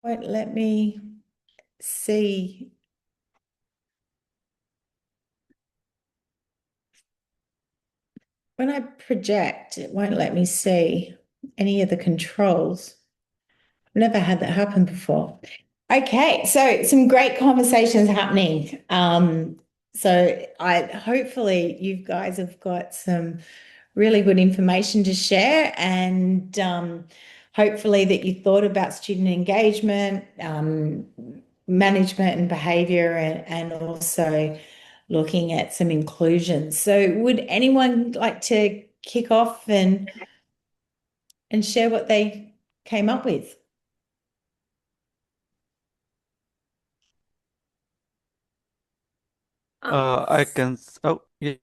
Speaker 1: Won't let me see. When I project, it won't let me see any of the controls. I've never had that happen before. Okay, so some great conversations happening. So I hopefully you guys have got some really good information to share, and hopefully that you thought about student engagement, management and behavior, and also looking at some inclusion. So would anyone like to kick off and share what they came up with?
Speaker 2: I can. Oh, yeah.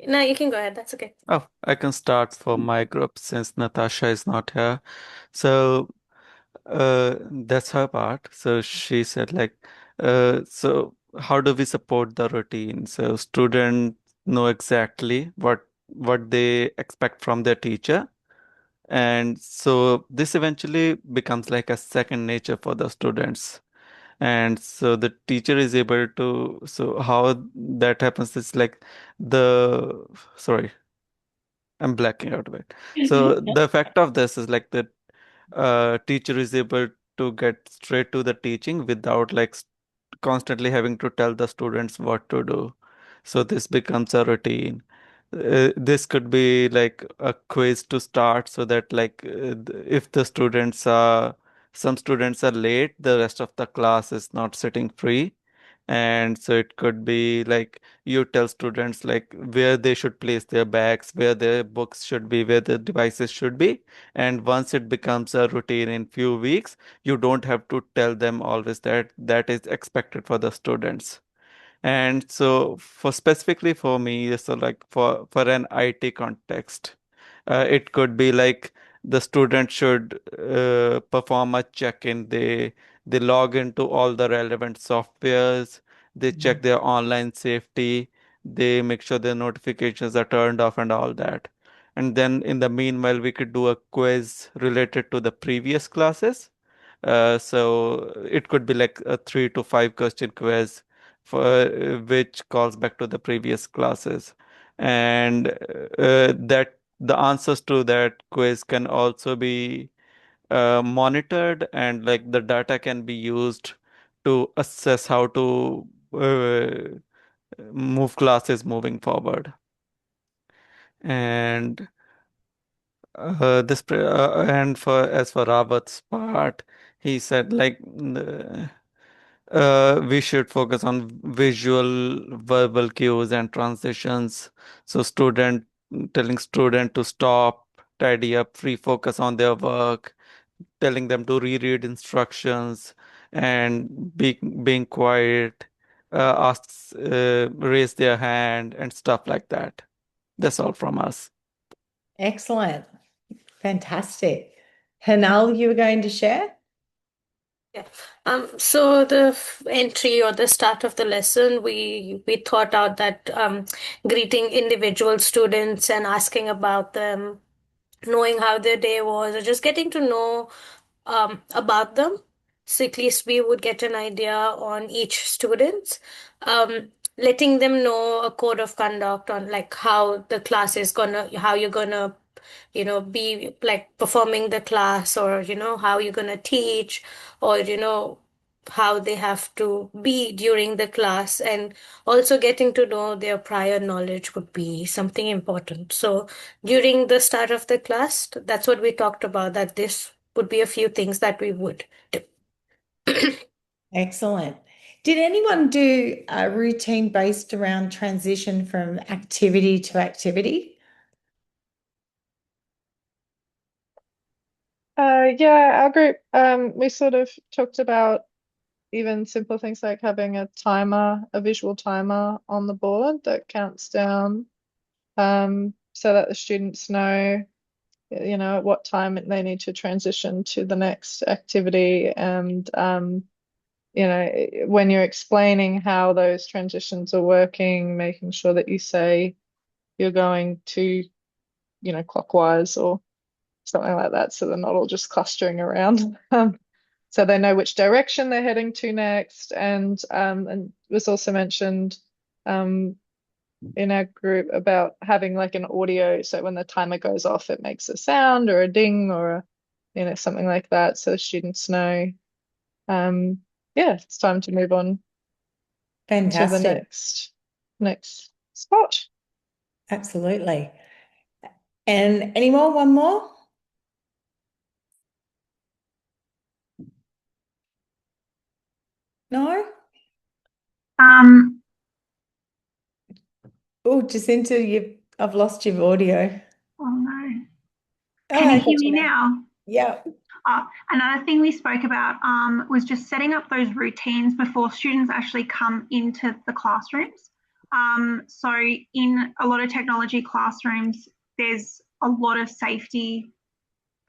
Speaker 6: No, you can go ahead. That's okay.
Speaker 2: Oh, I can start for my group since Natasha is not here. So, that's her part. So she said like, so how do we support the routine? So students know exactly what they expect from their teacher. And so this eventually becomes like a second nature for the students. And so the teacher is able to, so how that happens is like the, sorry, I'm blacking out of it. So the effect of this is like the teacher is able to get straight to the teaching without like constantly having to tell the students what to do. So this becomes a routine. This could be like a quiz to start so that like if the students are some students are late, the rest of the class is not sitting free. And so it could be like you tell students like where they should place their bags, where their books should be, where the devices should be. And once it becomes a routine in few weeks, you don't have to tell them always that that is expected for the students. And so for specifically for me, so like for an IT context, it could be like the student should perform a check-in. They log into all the relevant softwares, they check their online safety, they make sure their notifications are turned off and all that. And then in the meanwhile, we could do a quiz related to the previous classes. So it could be like a 3 to 5 question quiz for which calls back to the previous classes, and that the answers to that quiz can also be monitored, and like the data can be used to assess how to move classes moving forward. And and for as for Rawat's part, he said like we should focus on visual, verbal cues and transitions. So telling student to stop, tidy up, refocus on their work, telling them to reread instructions and being quiet, raise their hand and stuff like that. That's all from us.
Speaker 1: Excellent. Fantastic. Hanal, you were going to share?
Speaker 6: Yeah. So the entry or the start of the lesson, we thought out that greeting individual students and asking about them, knowing how their day was, or just getting to know about them. So at least we would get an idea on each student. Letting them know a code of conduct on like how the class is gonna, how you're gonna, be like performing the class, or, how you're gonna teach, or, how they have to be during the class, and also getting to know their prior knowledge would be something important. So during the start of the class, that's what we talked about, that this would be a few things that we would do.
Speaker 1: Excellent. Did anyone do a routine based around transition from activity to activity?
Speaker 5: Yeah, our group, we sort of talked about even simple things like having a timer, a visual timer on the board that counts down, so that the students know, at what time they need to transition to the next activity. And, when you're explaining how those transitions are working, making sure that you say, you're going to, clockwise or something like that, so they're not all just clustering around. So they know which direction they're heading to next. And it was also mentioned in our group about having like an audio, so when the timer goes off, it makes a sound or a ding or something like that, so the students know. Yeah, it's time to move on to the
Speaker 1: Fantastic.
Speaker 5: next spot.
Speaker 1: Absolutely. And any more? One more? No? Oh, Jacinta, I've lost your audio.
Speaker 3: Oh no.
Speaker 1: Oh,
Speaker 3: Can
Speaker 1: I
Speaker 3: you
Speaker 1: got
Speaker 3: hear me
Speaker 1: you now.
Speaker 3: now?
Speaker 1: Yeah.
Speaker 3: Another thing we spoke about was just setting up those routines before students actually come into the classrooms. So in a lot of technology classrooms, there's a lot of safety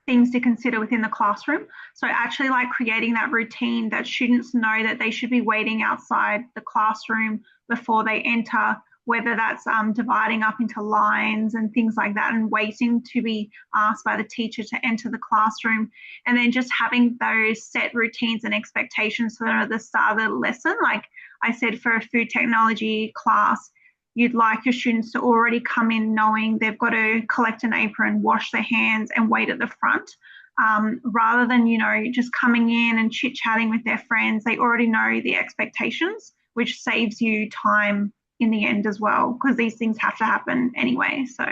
Speaker 3: things to consider within the classroom. So actually like creating that routine that students know that they should be waiting outside the classroom before they enter, whether that's dividing up into lines and things like that and waiting to be asked by the teacher to enter the classroom. And then just having those set routines and expectations so at the start of the lesson. Like I said, for a food technology class, you'd like your students to already come in knowing they've got to collect an apron, wash their hands and wait at the front. Rather than, just coming in and chit-chatting with their friends. They already know the expectations, which saves you time in the end as well, because these things have to happen anyway. So,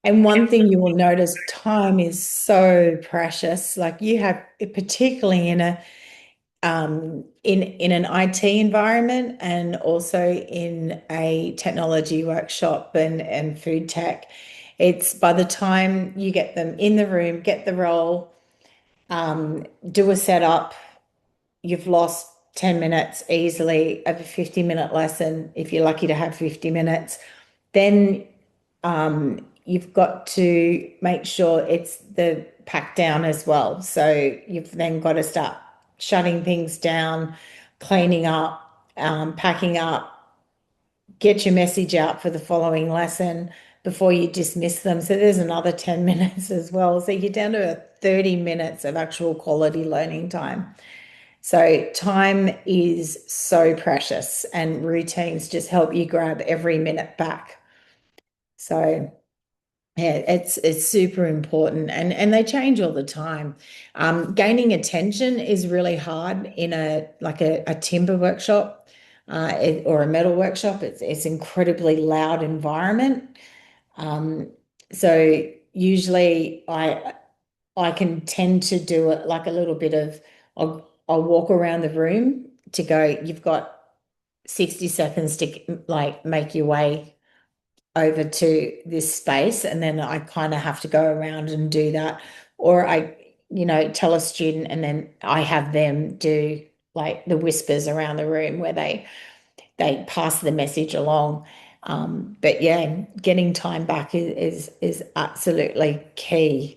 Speaker 1: and one thing you will notice, time is so precious. Like you have, particularly in an IT environment and also in a technology workshop and food tech, it's by the time you get them in the room, get the role, do a setup, you've lost 10 minutes easily of a 50-minute lesson if you're lucky to have 50 minutes. Then you've got to make sure it's the pack down as well. So you've then got to start shutting things down, cleaning up, packing up, get your message out for the following lesson before you dismiss them. So there's another 10 minutes as well. So you're down to 30 minutes of actual quality learning time. So time is so precious and routines just help you grab every minute back. So yeah, it's super important and they change all the time. Gaining attention is really hard in a timber workshop or a metal workshop. It's incredibly loud environment. So usually I can tend to do it like a little bit of I'll walk around the room to go, you've got 60 seconds to like make your way over to this space, and then I kind of have to go around and do that, or I tell a student and then I have them do like the whispers around the room where they pass the message along. But yeah, getting time back is absolutely key.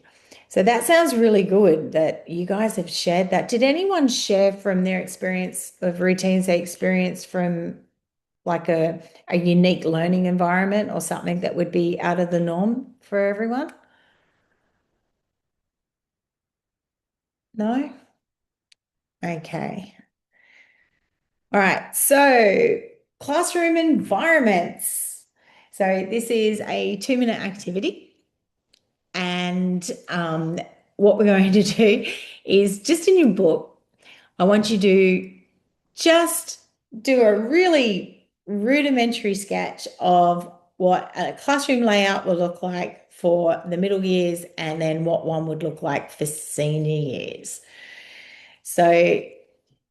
Speaker 1: So that sounds really good that you guys have shared that. Did anyone share from their experience of routines they experienced from like a unique learning environment or something that would be out of the norm for everyone? No? Okay. All right. So classroom environments. So this is a 2-minute activity. And what we're going to do is just in your book, I want you to just do a really rudimentary sketch of what a classroom layout will look like for the middle years and then what one would look like for senior years. So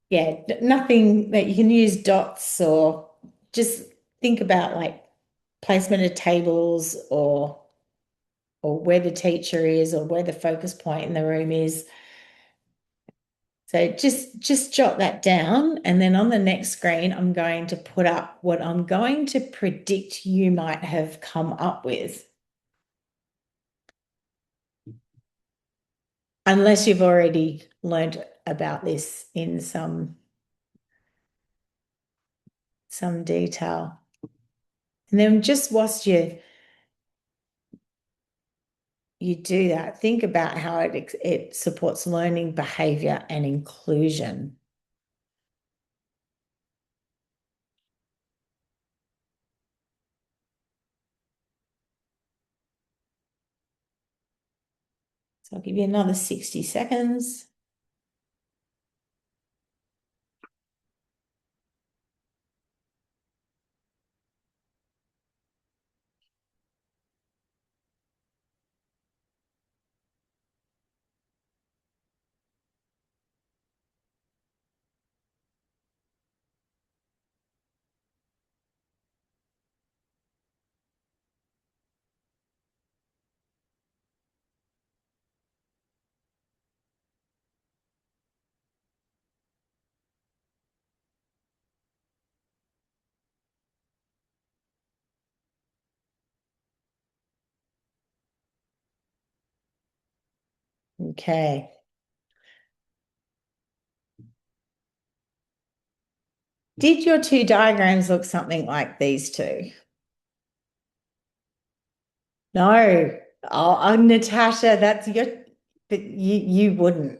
Speaker 1: yeah, nothing that you can use dots or just think about like placement of tables or where the teacher is or where the focus point in the room is. So just jot that down. And then on the next screen, I'm going to put up what I'm going to predict you might have come up with. Unless you've already learned about this in some detail. And then just whilst you do that, think about how it supports learning, behavior, and inclusion. So I'll give you another 60 seconds. Okay. Did your two diagrams look something like these two? No. Oh, Natasha, that's your, but you wouldn't.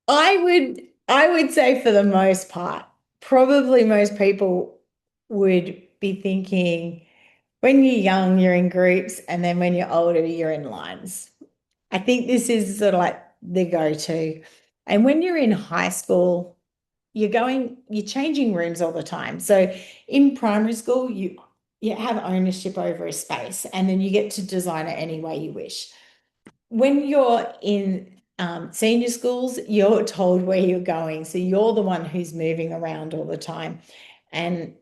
Speaker 1: I would say for the most part, probably most people would be thinking when you're young, you're in groups, and then when you're older, you're in lines. I think this is sort of like the go-to. And when you're in high school, you're changing rooms all the time. So in primary school, you have ownership over a space, and then you get to design it any way you wish. When you're in senior schools, you're told where you're going. So you're the one who's moving around all the time. And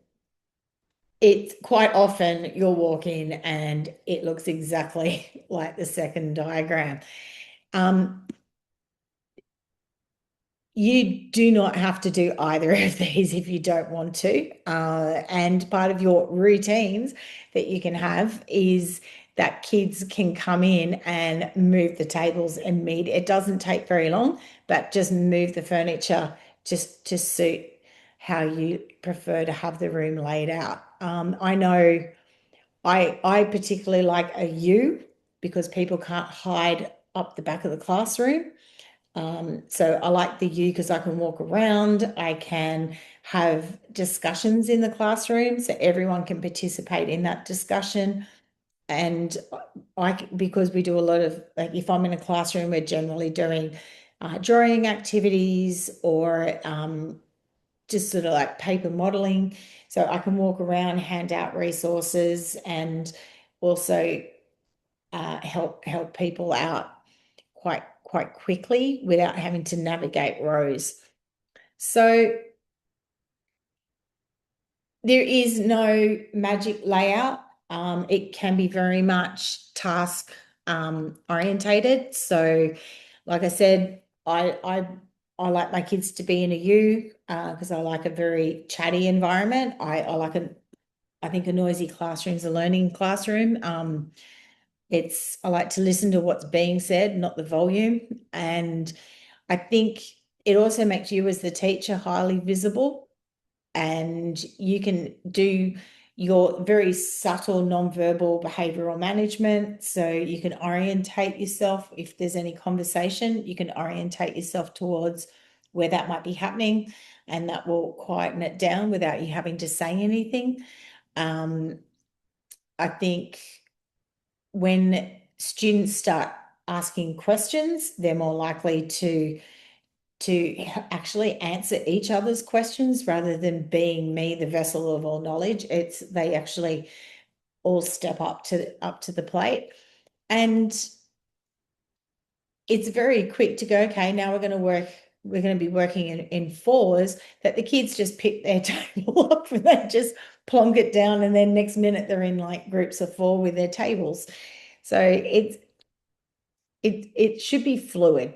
Speaker 1: it's quite often you'll walk in and it looks exactly like the second diagram. You do not have to do either of these if you don't want to. And part of your routines that you can have is that kids can come in and move the tables and meet. It doesn't take very long, but just move the furniture just to suit how you prefer to have the room laid out. I know I particularly like a U because people can't hide up the back of the classroom. So I like the U because I can walk around, I can have discussions in the classroom so everyone can participate in that discussion. And because we do a lot of, like, if I'm in a classroom, we're generally doing drawing activities or just sort of like paper modeling. So I can walk around, hand out resources, and also help people out quite quickly without having to navigate rows. So there is no magic layout. It can be very much task orientated. So, like I said, I like my kids to be in a U because I like a very chatty environment. I think a noisy classroom is a learning classroom. I like to listen to what's being said, not the volume. And I think it also makes you as the teacher highly visible, and you can do your very subtle nonverbal behavioral management. So you can orientate yourself. If there's any conversation, you can orientate yourself towards where that might be happening, and that will quieten it down without you having to say anything. I think when students start asking questions, they're more likely to actually answer each other's questions rather than being me, the vessel of all knowledge. They actually all step up to the plate. And it's very quick to go, okay, now we're going to be working in fours, that the kids just pick their table up and they just plonk it down, and then next minute they're in like groups of four with their tables. So it should be fluid.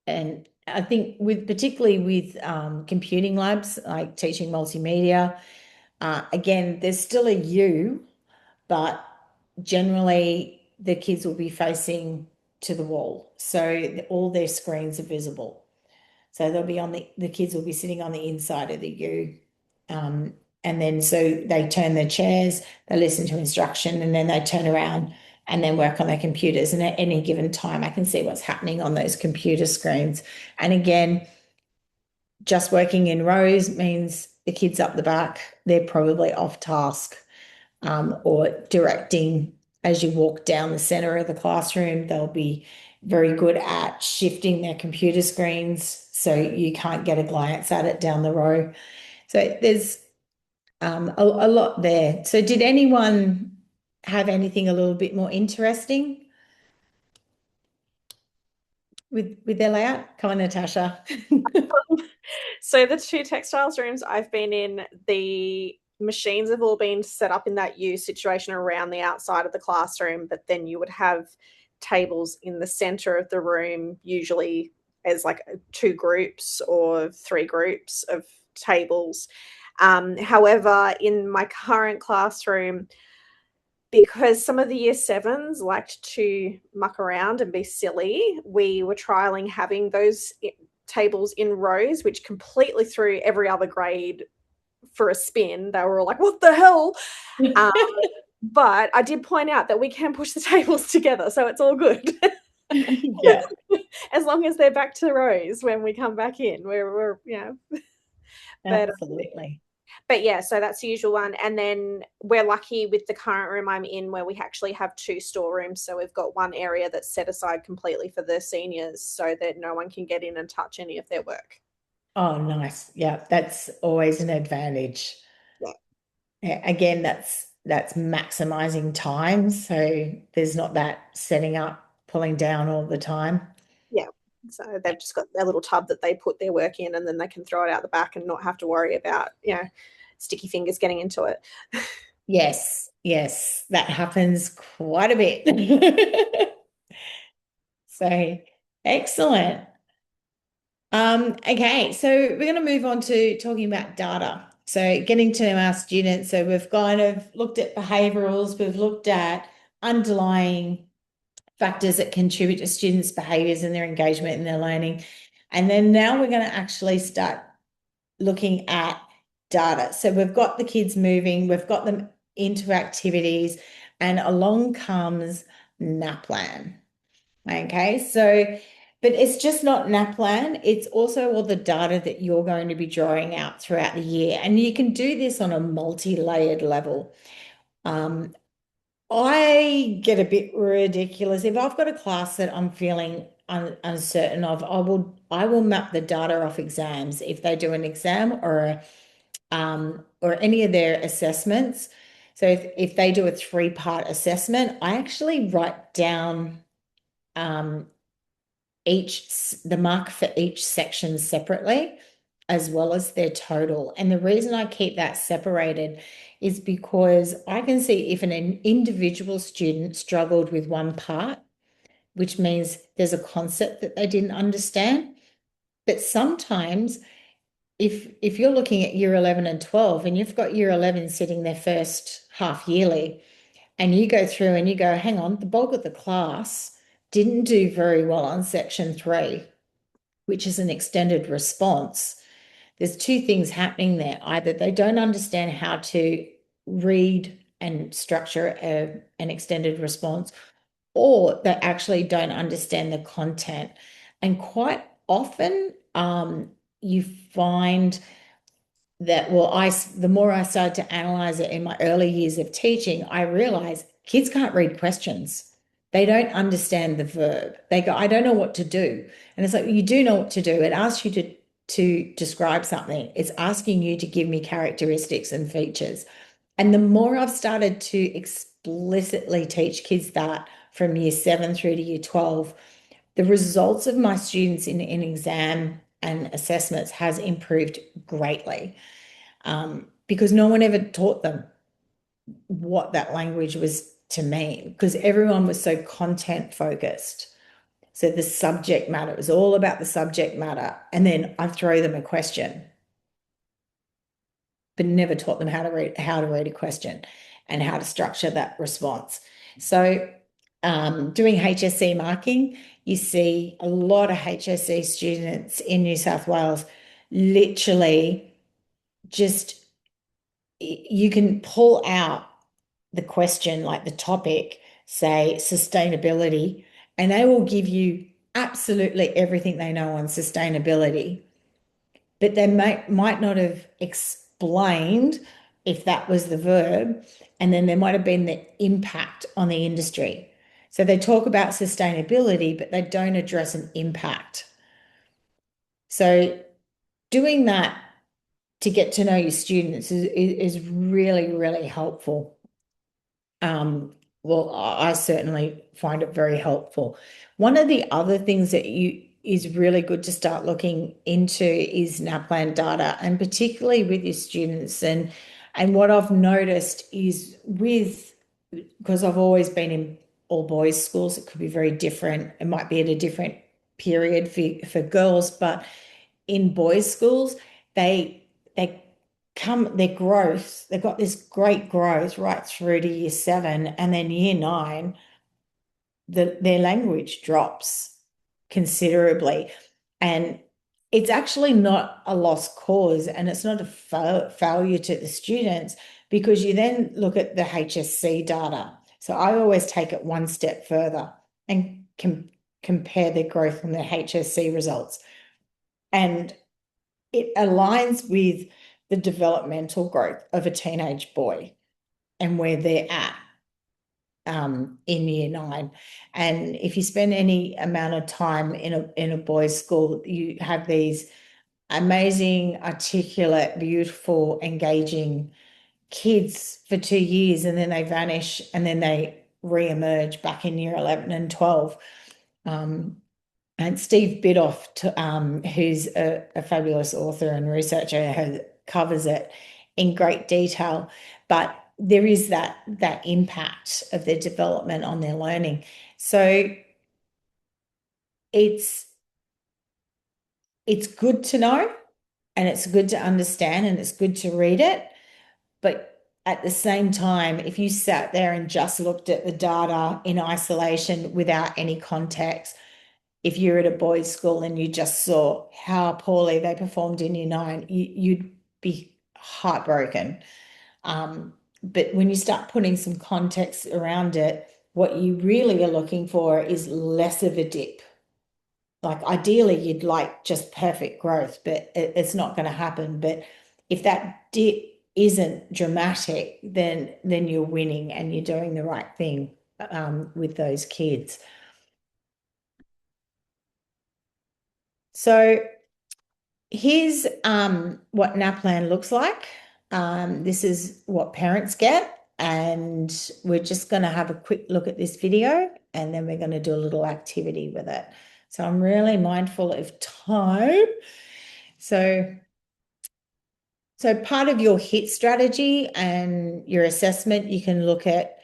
Speaker 1: And I think particularly with computing labs, like teaching multimedia, again, there's still a U, but generally the kids will be facing to the wall. So all their screens are visible. So they'll be on the kids will be sitting on the inside of the U. And then so they turn their chairs, they listen to instruction, and then they turn around and then work on their computers. And at any given time, I can see what's happening on those computer screens. And again, just working in rows means the kids up the back, they're probably off task, or directing as you walk down the center of the classroom. They'll be very good at shifting their computer screens so you can't get a glance at it down the row. So there's a lot there. So did anyone have anything a little bit more interesting with their layout? Come on, Natasha.
Speaker 4: So the two textiles rooms I've been in, the machines have all been set up in that U situation around the outside of the classroom, but then you would have tables in the center of the room, usually as like 2 groups or 3 groups of tables. However, in my current classroom, because some of the year 7s liked to muck around and be silly, we were trialing having those tables in rows, which completely threw every other grade for a spin. They were all like, what the hell? But I did point out that we can push the tables together, so it's all good.
Speaker 1: Yeah.
Speaker 4: As long as they're back to rows when we come back in, we're
Speaker 1: Absolutely.
Speaker 4: But yeah, so that's the usual one. And then we're lucky with the current room I'm in where we actually have 2 storerooms. So we've got one area that's set aside completely for the seniors so that no one can get in and touch any of their work.
Speaker 1: Oh, nice. Yeah, that's always an advantage. Yeah. Again, that's maximizing time. So there's not that setting up, pulling down all the time.
Speaker 4: Yeah. So they've just got their little tub that they put their work in, and then they can throw it out the back and not have to worry about, sticky fingers getting into it.
Speaker 1: Yes, that happens quite a bit. So excellent. Okay, so we're going to move on to talking about data. So getting to know our students. So we've kind of looked at behaviorals, we've looked at underlying factors that contribute to students' behaviors and their engagement and their learning. And then now we're going to actually start looking at data. So we've got the kids moving, we've got them into activities, and along comes NAPLAN. Okay, so, but it's just not NAPLAN, it's also all the data that you're going to be drawing out throughout the year. And you can do this on a multi-layered level. I get a bit ridiculous. If I've got a class that I'm feeling uncertain of, I will map the data off exams. If they do an exam or any of their assessments. So if they do a 3-part assessment, I actually write down the mark for each section separately, as well as their total. And the reason I keep that separated is because I can see if an individual student struggled with one part, which means there's a concept that they didn't understand. But sometimes if you're looking at year 11 and 12 and you've got year 11 sitting their first half yearly, and you go through and you go, hang on, the bulk of the class didn't do very well on section 3, which is an extended response. There's 2 things happening there. Either they don't understand how to read and structure an extended response, or they actually don't understand the content. And quite often you find that, the more I started to analyze it in my early years of teaching, I realized kids can't read questions. They don't understand the verb. They go, I don't know what to do. And it's like, you do know what to do. It asks you to describe something. It's asking you to give me characteristics and features. And the more I've started to explicitly teach kids that from year 7 through to year 12, the results of my students in exam and assessments has improved greatly, because no one ever taught them what that language was to mean, because everyone was so content focused. So the subject matter, it was all about the subject matter. And then I throw them a question, but never taught them how to read a question and how to structure that response. So doing HSC marking, you see a lot of HSC students in New South Wales literally just, you can pull out the question, like the topic, say sustainability, and they will give you absolutely everything they know on sustainability, but they might not have explained if that was the verb, and then there might have been the impact on the industry. So they talk about sustainability, but they don't address an impact. So doing that to get to know your students is really, really helpful. Well, I certainly find it very helpful. One of the other things that is really good to start looking into is NAPLAN data, and particularly with your students. And what I've noticed is because I've always been in all boys schools, it could be very different. It might be at a different period for girls, but in boys schools, their growth, they've got this great growth right through to year 7, and then year 9, their language drops considerably. And it's actually not a lost cause, and it's not a failure to the students, because you then look at the HSC data. So I always take it one step further and compare their growth on their HSC results. And it aligns with the developmental growth of a teenage boy and where they're at in year 9. And if you spend any amount of time in a boys' school, you have these amazing, articulate, beautiful, engaging kids for 2 years, and then they vanish, and then they re-emerge back in year 11 and 12. And Steve Bidoff, who's a fabulous author and researcher, covers it in great detail. But there is that impact of their development on their learning. So it's good to know, and it's good to understand, and it's good to read it. But at the same time, if you sat there and just looked at the data in isolation without any context, if you're at a boys' school and you just saw how poorly they performed in year 9, you'd be heartbroken. But when you start putting some context around it, what you really are looking for is less of a dip. Like ideally, you'd like just perfect growth, but it's not going to happen. But if that dip isn't dramatic, then you're winning and you're doing the right thing with those kids. So here's what NAPLAN looks like. This is what parents get, and we're just going to have a quick look at this video, and then we're going to do a little activity with it. So I'm really mindful of time. So part of your HIT strategy and your assessment, you can look at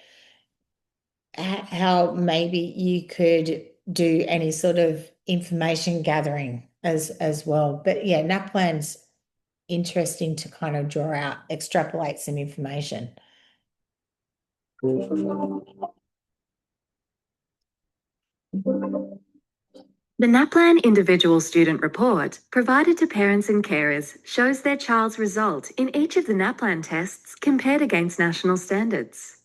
Speaker 1: how maybe you could do any sort of information gathering as well. But yeah, NAPLAN's interesting to kind of draw out, extrapolate some information.
Speaker 12: The NAPLAN Individual Student Report provided to parents and carers shows their child's result in each of the NAPLAN tests compared against national standards.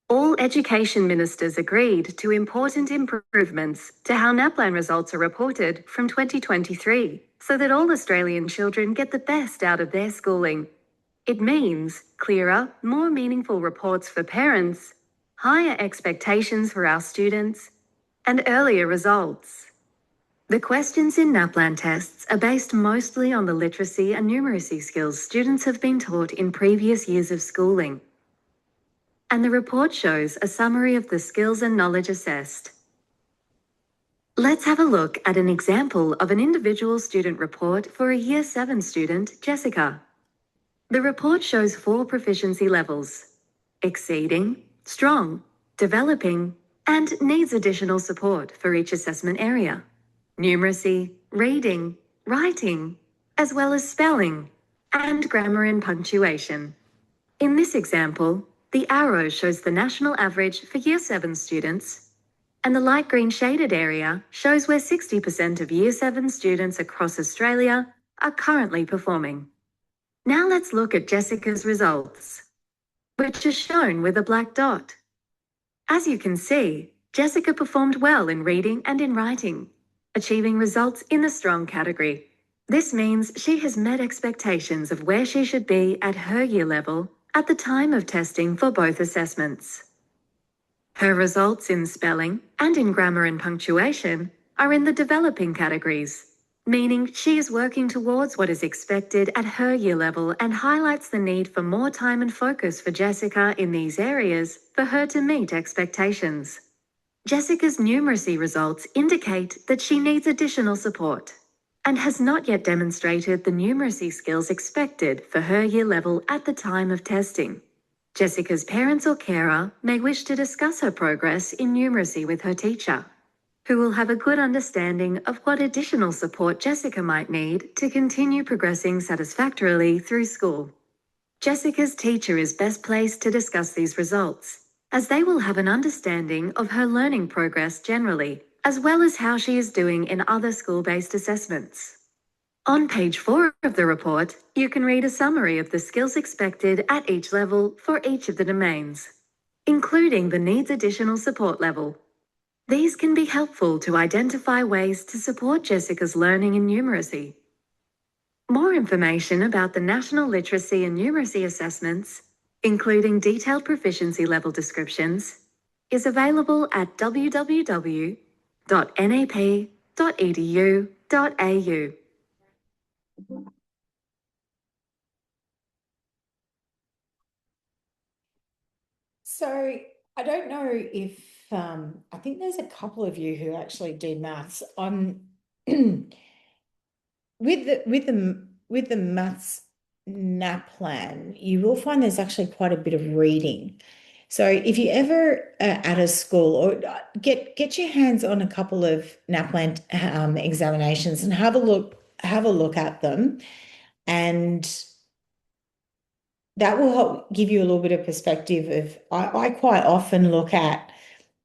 Speaker 12: All education ministers agreed to important improvements to how NAPLAN results are reported from 2023 so that all Australian children get the best out of their schooling. It means clearer, more meaningful reports for parents, higher expectations for our students, and earlier results. The questions in NAPLAN tests are based mostly on the literacy and numeracy skills students have been taught in previous years of schooling. And the report shows a summary of the skills and knowledge assessed. Let's have a look at an example of an individual student report for a Year 7 student, Jessica. The report shows 4 proficiency levels: exceeding, strong, developing, and needs additional support for each assessment area: numeracy, reading, writing, as well as spelling, and grammar and punctuation. In this example, The arrow shows the national average for Year 7 students, and the light green shaded area shows where 60% of Year 7 students across Australia are currently performing. Now let's look at Jessica's results, which are shown with a black dot. As you can see, Jessica performed well in reading and in writing, achieving results in the strong category. This means she has met expectations of where she should be at her year level at the time of testing for both assessments. Her results in spelling and in grammar and punctuation are in the developing categories, meaning she is working towards what is expected at her year level and highlights the need for more time and focus for Jessica in these areas for her to meet expectations. Jessica's numeracy results indicate that she needs additional support and has not yet demonstrated the numeracy skills expected for her year level at the time of testing. Jessica's parents or carer may wish to discuss her progress in numeracy with her teacher, who will have a good understanding of what additional support Jessica might need to continue progressing satisfactorily through school. Jessica's teacher is best placed to discuss these results, as they will have an understanding of her learning progress generally, as well as how she is doing in other school-based assessments. On page 4 of the report, you can read a summary of the skills expected at each level for each of the domains, including the needs additional support level. These can be helpful to identify ways to support Jessica's learning in numeracy. More information about the National Literacy and Numeracy Assessments, including detailed proficiency level descriptions, is available at www.nap.edu.au.
Speaker 1: So I don't know if I think there's a couple of you who actually do maths on with the maths NAPLAN, you will find there's actually quite a bit of reading. So if you ever at a school or get your hands on a couple of NAPLAN examinations and have a look at them, and that will help give you a little bit of perspective of I quite often look at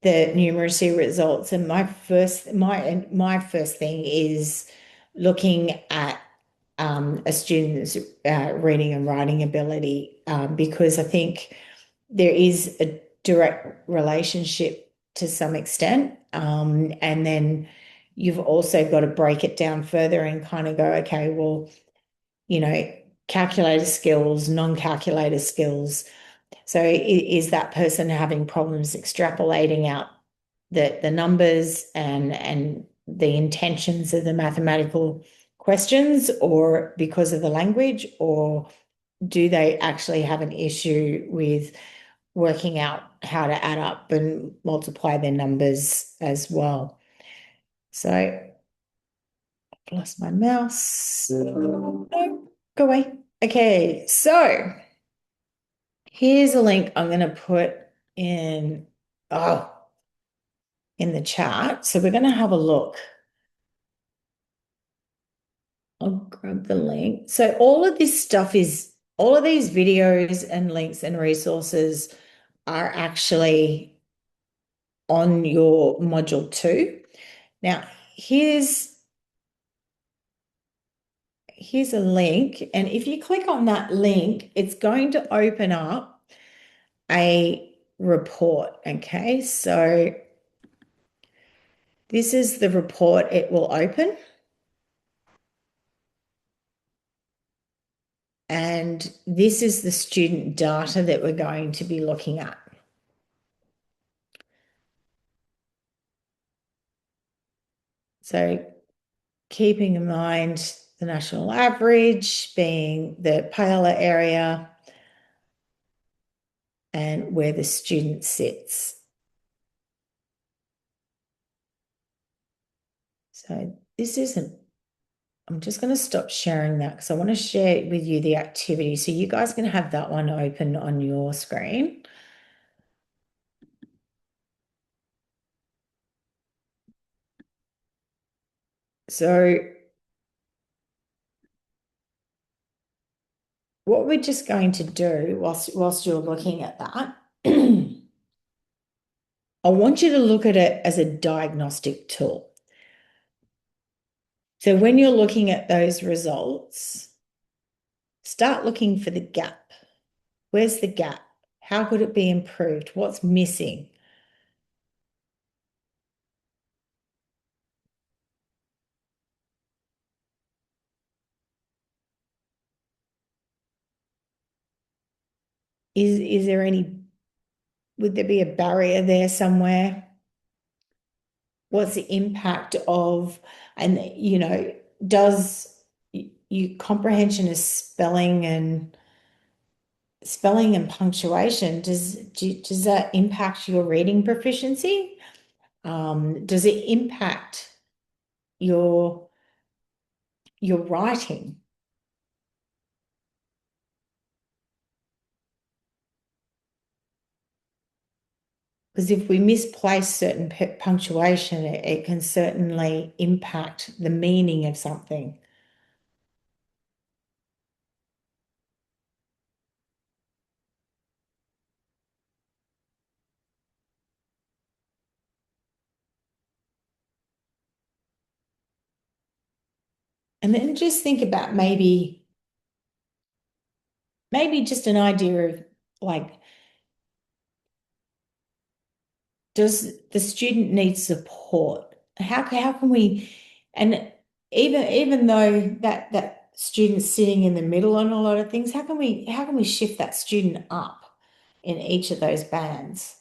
Speaker 1: the numeracy results, and my first thing is looking at a student's reading and writing ability, because I think there is a direct relationship to some extent, and then you've also got to break it down further and kind of go, okay, well, calculator skills, non-calculator skills. So is that person having problems extrapolating out the numbers and the intentions of the mathematical questions, or because of the language, or do they actually have an issue with working out how to add up and multiply their numbers as well? So I've lost my mouse. No, go away. Okay, so here's a link I'm going to put in the chat. So we're going to have a look. I'll grab the link. So all of these videos and links and resources are actually on your module 2. Now, here's a link, and if you click on that link, it's going to open up a report. Okay, so this is the report it will open. And this is the student data that we're going to be looking at. So keeping in mind the national average being the paler area and where the student sits. So this isn't, I'm just going to stop sharing that because I want to share with you the activity. So you guys can have that one open on your screen. So what we're just going to do whilst you're looking at that, I want you to look at it as a diagnostic tool. So when you're looking at those results, start looking for the gap. Where's the gap? How could it be improved? What's missing? Is there would there be a barrier there somewhere? What's the impact of, and does you comprehension of spelling and punctuation, does that impact your reading proficiency? Does it impact your writing? Because if we misplace certain punctuation, it can certainly impact the meaning of something. And then just think about maybe just an idea of like, does the student need support? How can we, and even though that student's sitting in the middle on a lot of things, how can we shift that student up in each of those bands?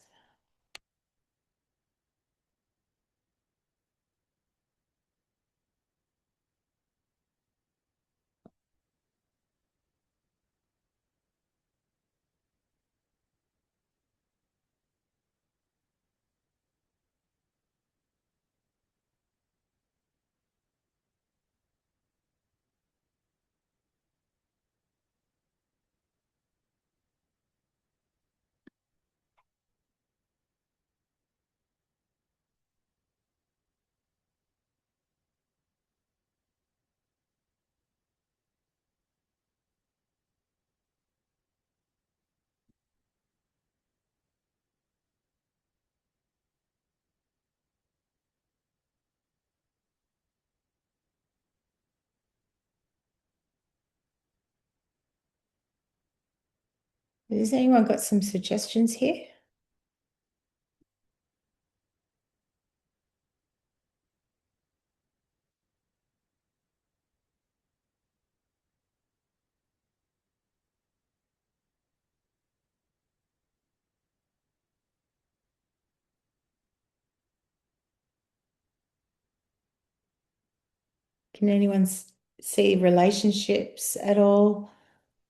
Speaker 1: Has anyone got some suggestions here? Can anyone see relationships at all?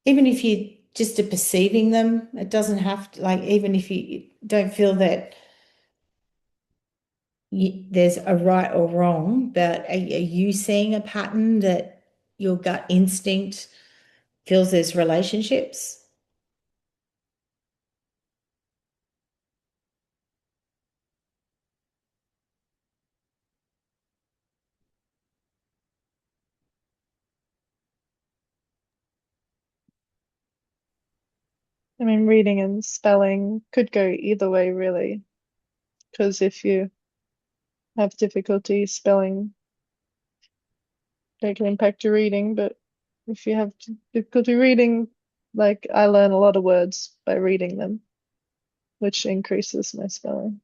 Speaker 1: Even if you just are perceiving them, it doesn't have to, like, even if you don't feel that there's a right or wrong, but are you seeing a pattern that your gut instinct feels there's relationships?
Speaker 5: I mean, reading and spelling could go either way, really, because if you have difficulty spelling, it can impact your reading. But if you have difficulty reading, like I learn a lot of words by reading them, which increases my spelling.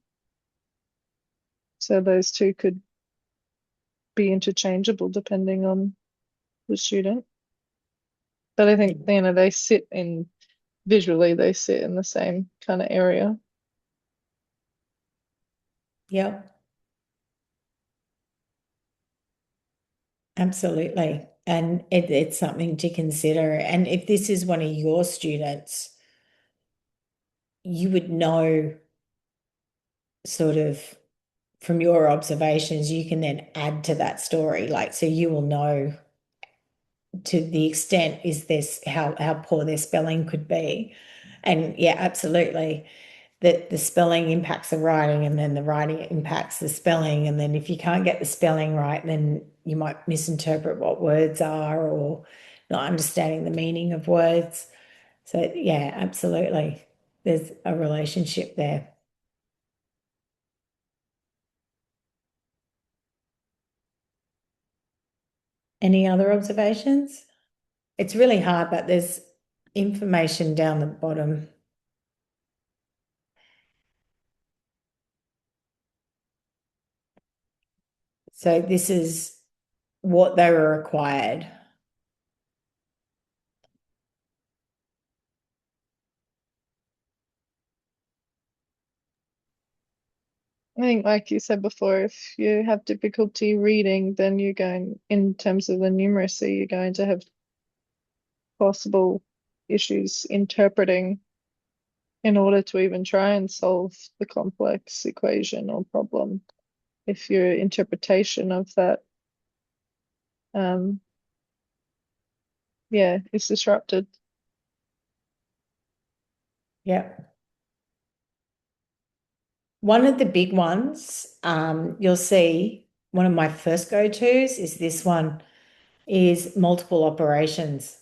Speaker 5: So those two could be interchangeable depending on the student. But I think, they sit in, visually, they sit in the same kind of area.
Speaker 1: Yep. Absolutely. And it's something to consider. And if this is one of your students, you would know, sort of from your observations, you can then add to that story. Like, so you will know to the extent is this how poor their spelling could be. And yeah, absolutely. That the spelling impacts the writing, and then the writing impacts the spelling. And then if you can't get the spelling right, then you might misinterpret what words are, or not understanding the meaning of words. So yeah, absolutely. There's a relationship there. Any other observations? It's really hard, but there's information down the bottom. So this is what they were required.
Speaker 5: I think, like you said before, if you have difficulty reading, then you're going, in terms of the numeracy, you're going to have possible issues interpreting in order to even try and solve the complex equation or problem. If your interpretation of that, yeah, is disrupted.
Speaker 1: Yeah. One of the big ones, you'll see, one of my first go-tos is this one, is multiple operations.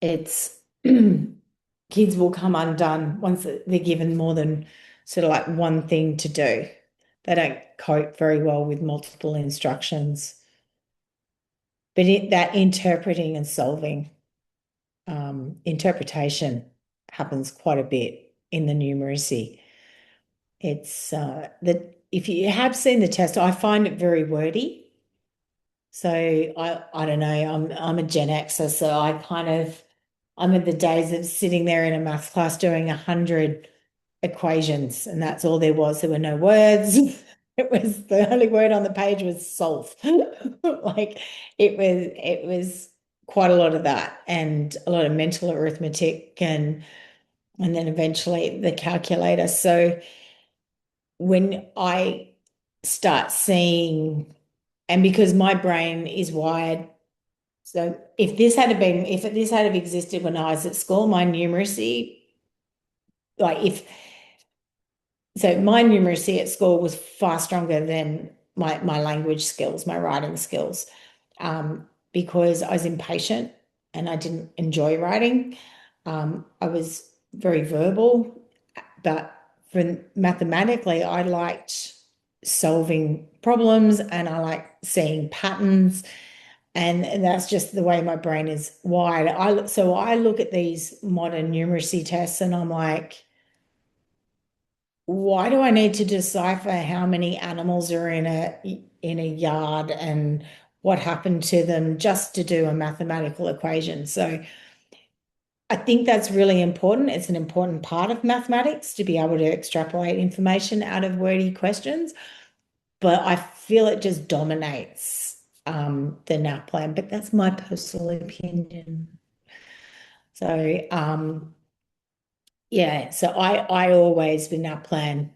Speaker 1: It's kids will come undone once they're given more than sort of like one thing to do. They don't cope very well with multiple instructions. But that interpreting and solving, interpretation happens quite a bit in the numeracy. It's that if you have seen the test, I find it very wordy. So I don't know, I'm a Gen Xer, so I'm in the days of sitting there in a maths class doing 100 equations, and that's all there was. There were no words. It was the only word on the page was solve. Like it was quite a lot of that, and a lot of mental arithmetic, and then eventually the calculator. So when I start seeing, and because my brain is wired, so if this had existed when I was at school, my numeracy, my numeracy at school was far stronger than my language skills, my writing skills, because I was impatient and I didn't enjoy writing. I was very verbal, but mathematically, I liked solving problems and I like seeing patterns. And that's just the way my brain is wired. So I look at these modern numeracy tests and I'm like, why do I need to decipher how many animals are in a yard and what happened to them just to do a mathematical equation? So I think that's really important. It's an important part of mathematics to be able to extrapolate information out of wordy questions, but I feel it just dominates the NAPLAN, but that's my personal opinion. So yeah, so I always with NAPLAN,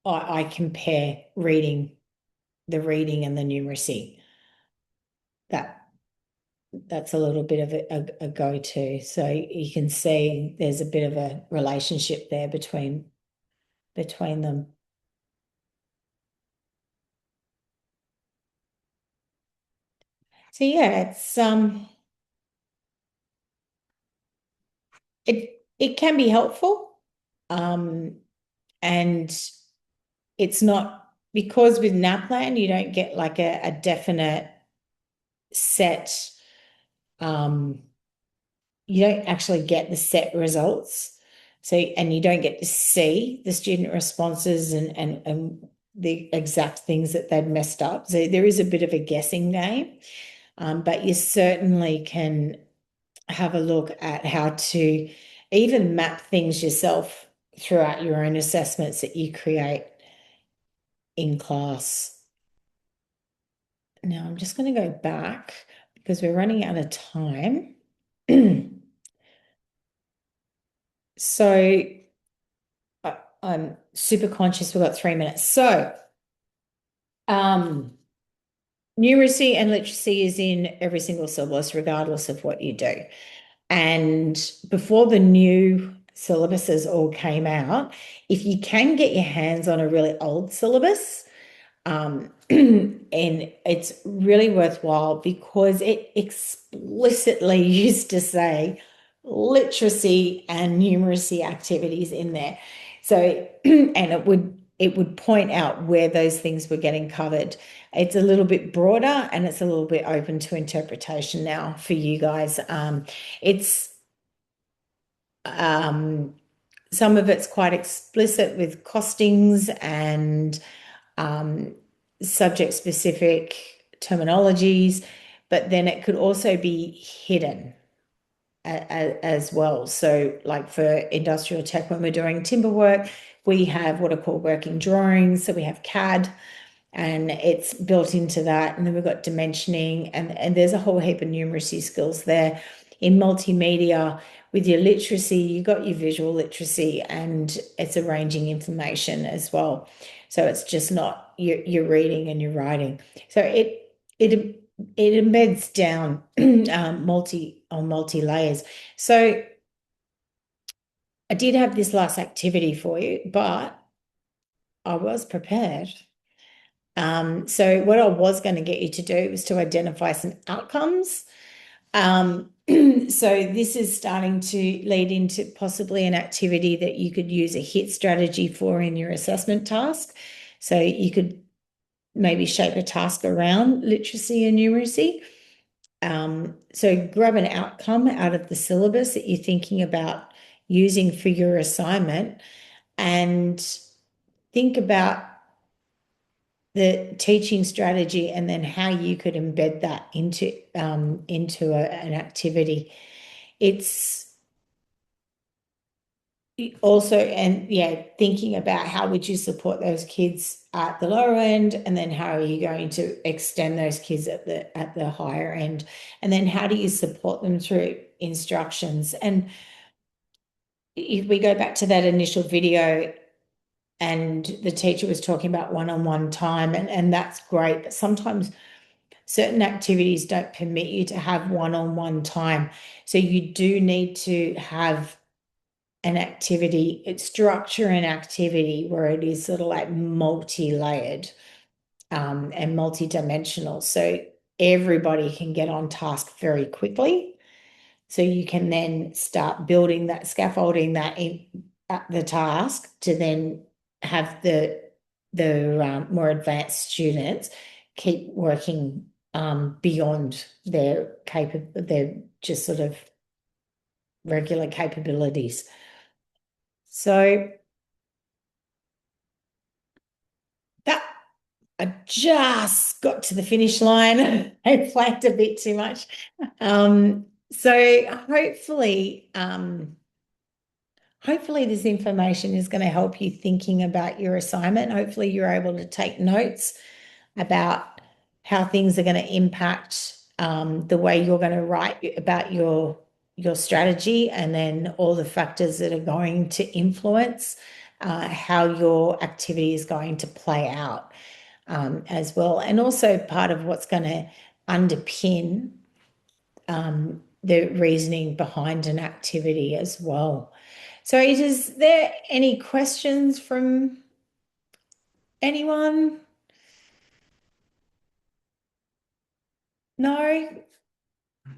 Speaker 1: I compare the reading and the numeracy. That's a little bit of a go-to. So you can see there's a bit of a relationship there between them. So yeah, it's it can be helpful, and it's not, because with NAPLAN you don't get like a definite set. You don't actually get the set results. So, and you don't get to see the student responses and the exact things that they'd messed up. So there is a bit of a guessing game, but you certainly can have a look at how to even map things yourself throughout your own assessments that you create in class. Now I'm just going to go back because we're running out of time. So I'm super conscious we've got 3 minutes. So numeracy and literacy is in every single syllabus, regardless of what you do. And before the new syllabuses all came out, if you can get your hands on a really old syllabus, And it's really worthwhile because it explicitly used to say literacy and numeracy activities in there. So, and it would point out where those things were getting covered. It's a little bit broader and it's a little bit open to interpretation now for you guys. Some of it's quite explicit with costings and subject-specific terminologies, but then it could also be hidden as well. So like for industrial tech, when we're doing timber work, we have what are called working drawings. So we have CAD and it's built into that. And then we've got dimensioning and there's a whole heap of numeracy skills there. In multimedia, with your literacy, you got your visual literacy and it's arranging information as well. So it's just not your reading and your writing. So it embeds down multi layers. So I did have this last activity for you, but I was prepared. So what I was going to get you to do was to identify some outcomes. So this is starting to lead into possibly an activity that you could use a HIT strategy for in your assessment task. So you could maybe shape a task around literacy and numeracy. So grab an outcome out of the syllabus that you're thinking about using for your assignment and think about the teaching strategy and then how you could embed that into an activity. It's also, and yeah, thinking about how would you support those kids at the lower end, and then how are you going to extend those kids at the higher end, and then how do you support them through instructions? And if we go back to that initial video, and the teacher was talking about one-on-one time, and that's great, but sometimes certain activities don't permit you to have one-on-one time. So you do need to have an activity, it's structure an activity where it is sort of like multi-layered and multi-dimensional. So everybody can get on task very quickly. So you can then start building that scaffolding that in at the task to then have the more advanced students keep working beyond their just sort of regular capabilities. So that I just got to the finish line. I flagged a bit too much. So hopefully this information is going to help you thinking about your assignment. Hopefully you're able to take notes about how things are going to impact the way you're going to write about your strategy, and then all the factors that are going to influence how your activity is going to play out as well. And also part of what's going to underpin the reasoning behind an activity as well. So is there any questions from anyone? No?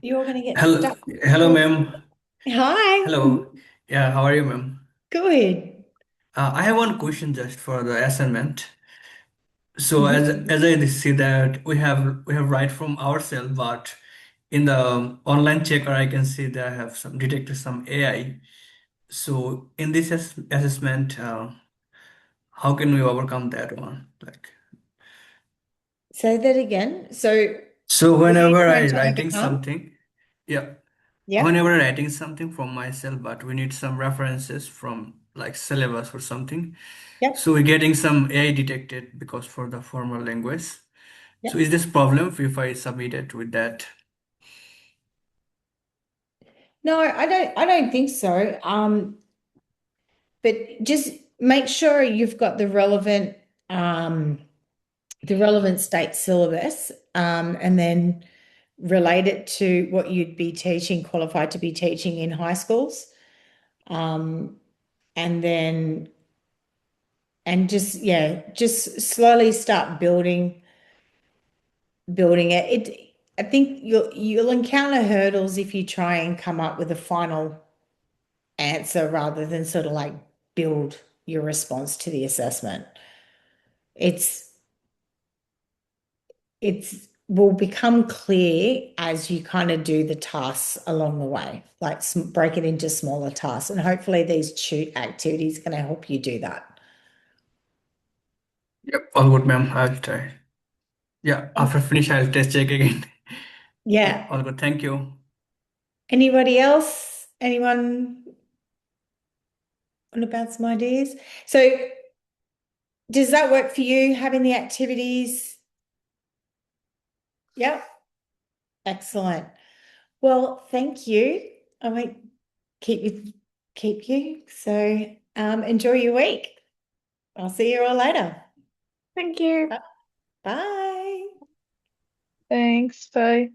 Speaker 1: You're going to get
Speaker 11: Hello,
Speaker 1: stuck.
Speaker 11: hello, ma'am.
Speaker 1: Hi.
Speaker 11: Hello. Yeah, how are you, ma'am?
Speaker 1: Good.
Speaker 11: I have one question just for the assignment. So
Speaker 1: Mhm.
Speaker 11: as I see that we have write from ourselves, but in the online checker I can see that I have some detected some AI. So in this assessment, how can we overcome that one? Like,
Speaker 1: Say that again. So
Speaker 11: so
Speaker 1: what are you
Speaker 11: whenever
Speaker 1: trying
Speaker 11: I
Speaker 1: to
Speaker 11: writing
Speaker 1: overcome?
Speaker 11: something, yeah,
Speaker 1: Yep.
Speaker 11: whenever writing something from myself, but we need some references from like syllabus or something.
Speaker 1: Yep.
Speaker 11: So we're getting some AI detected because for the formal language. So
Speaker 1: Yep.
Speaker 11: is this problem if I submit it with that?
Speaker 1: No, I don't think so. But just make sure you've got the relevant state syllabus, and then relate it to what you'd be teaching, qualified to be teaching in high schools. And then and just slowly start building it. I think you'll encounter hurdles if you try and come up with a final answer rather than sort of like build your response to the assessment. It's will become clear as you kind of do the tasks along the way, like break it into smaller tasks, and hopefully these activities are going to help you do that.
Speaker 11: Yep, all good, ma'am. I'll try. Yeah, after finish, I'll test check again.
Speaker 1: Yeah.
Speaker 11: All good. Thank you.
Speaker 1: Anybody else? Anyone want to bounce some ideas? So does that work for you, having the activities? Yep. Excellent. Well, thank you. I won't keep you. So enjoy your week. I'll see you all later.
Speaker 4: Thank you.
Speaker 1: Bye.
Speaker 5: Thanks. Bye.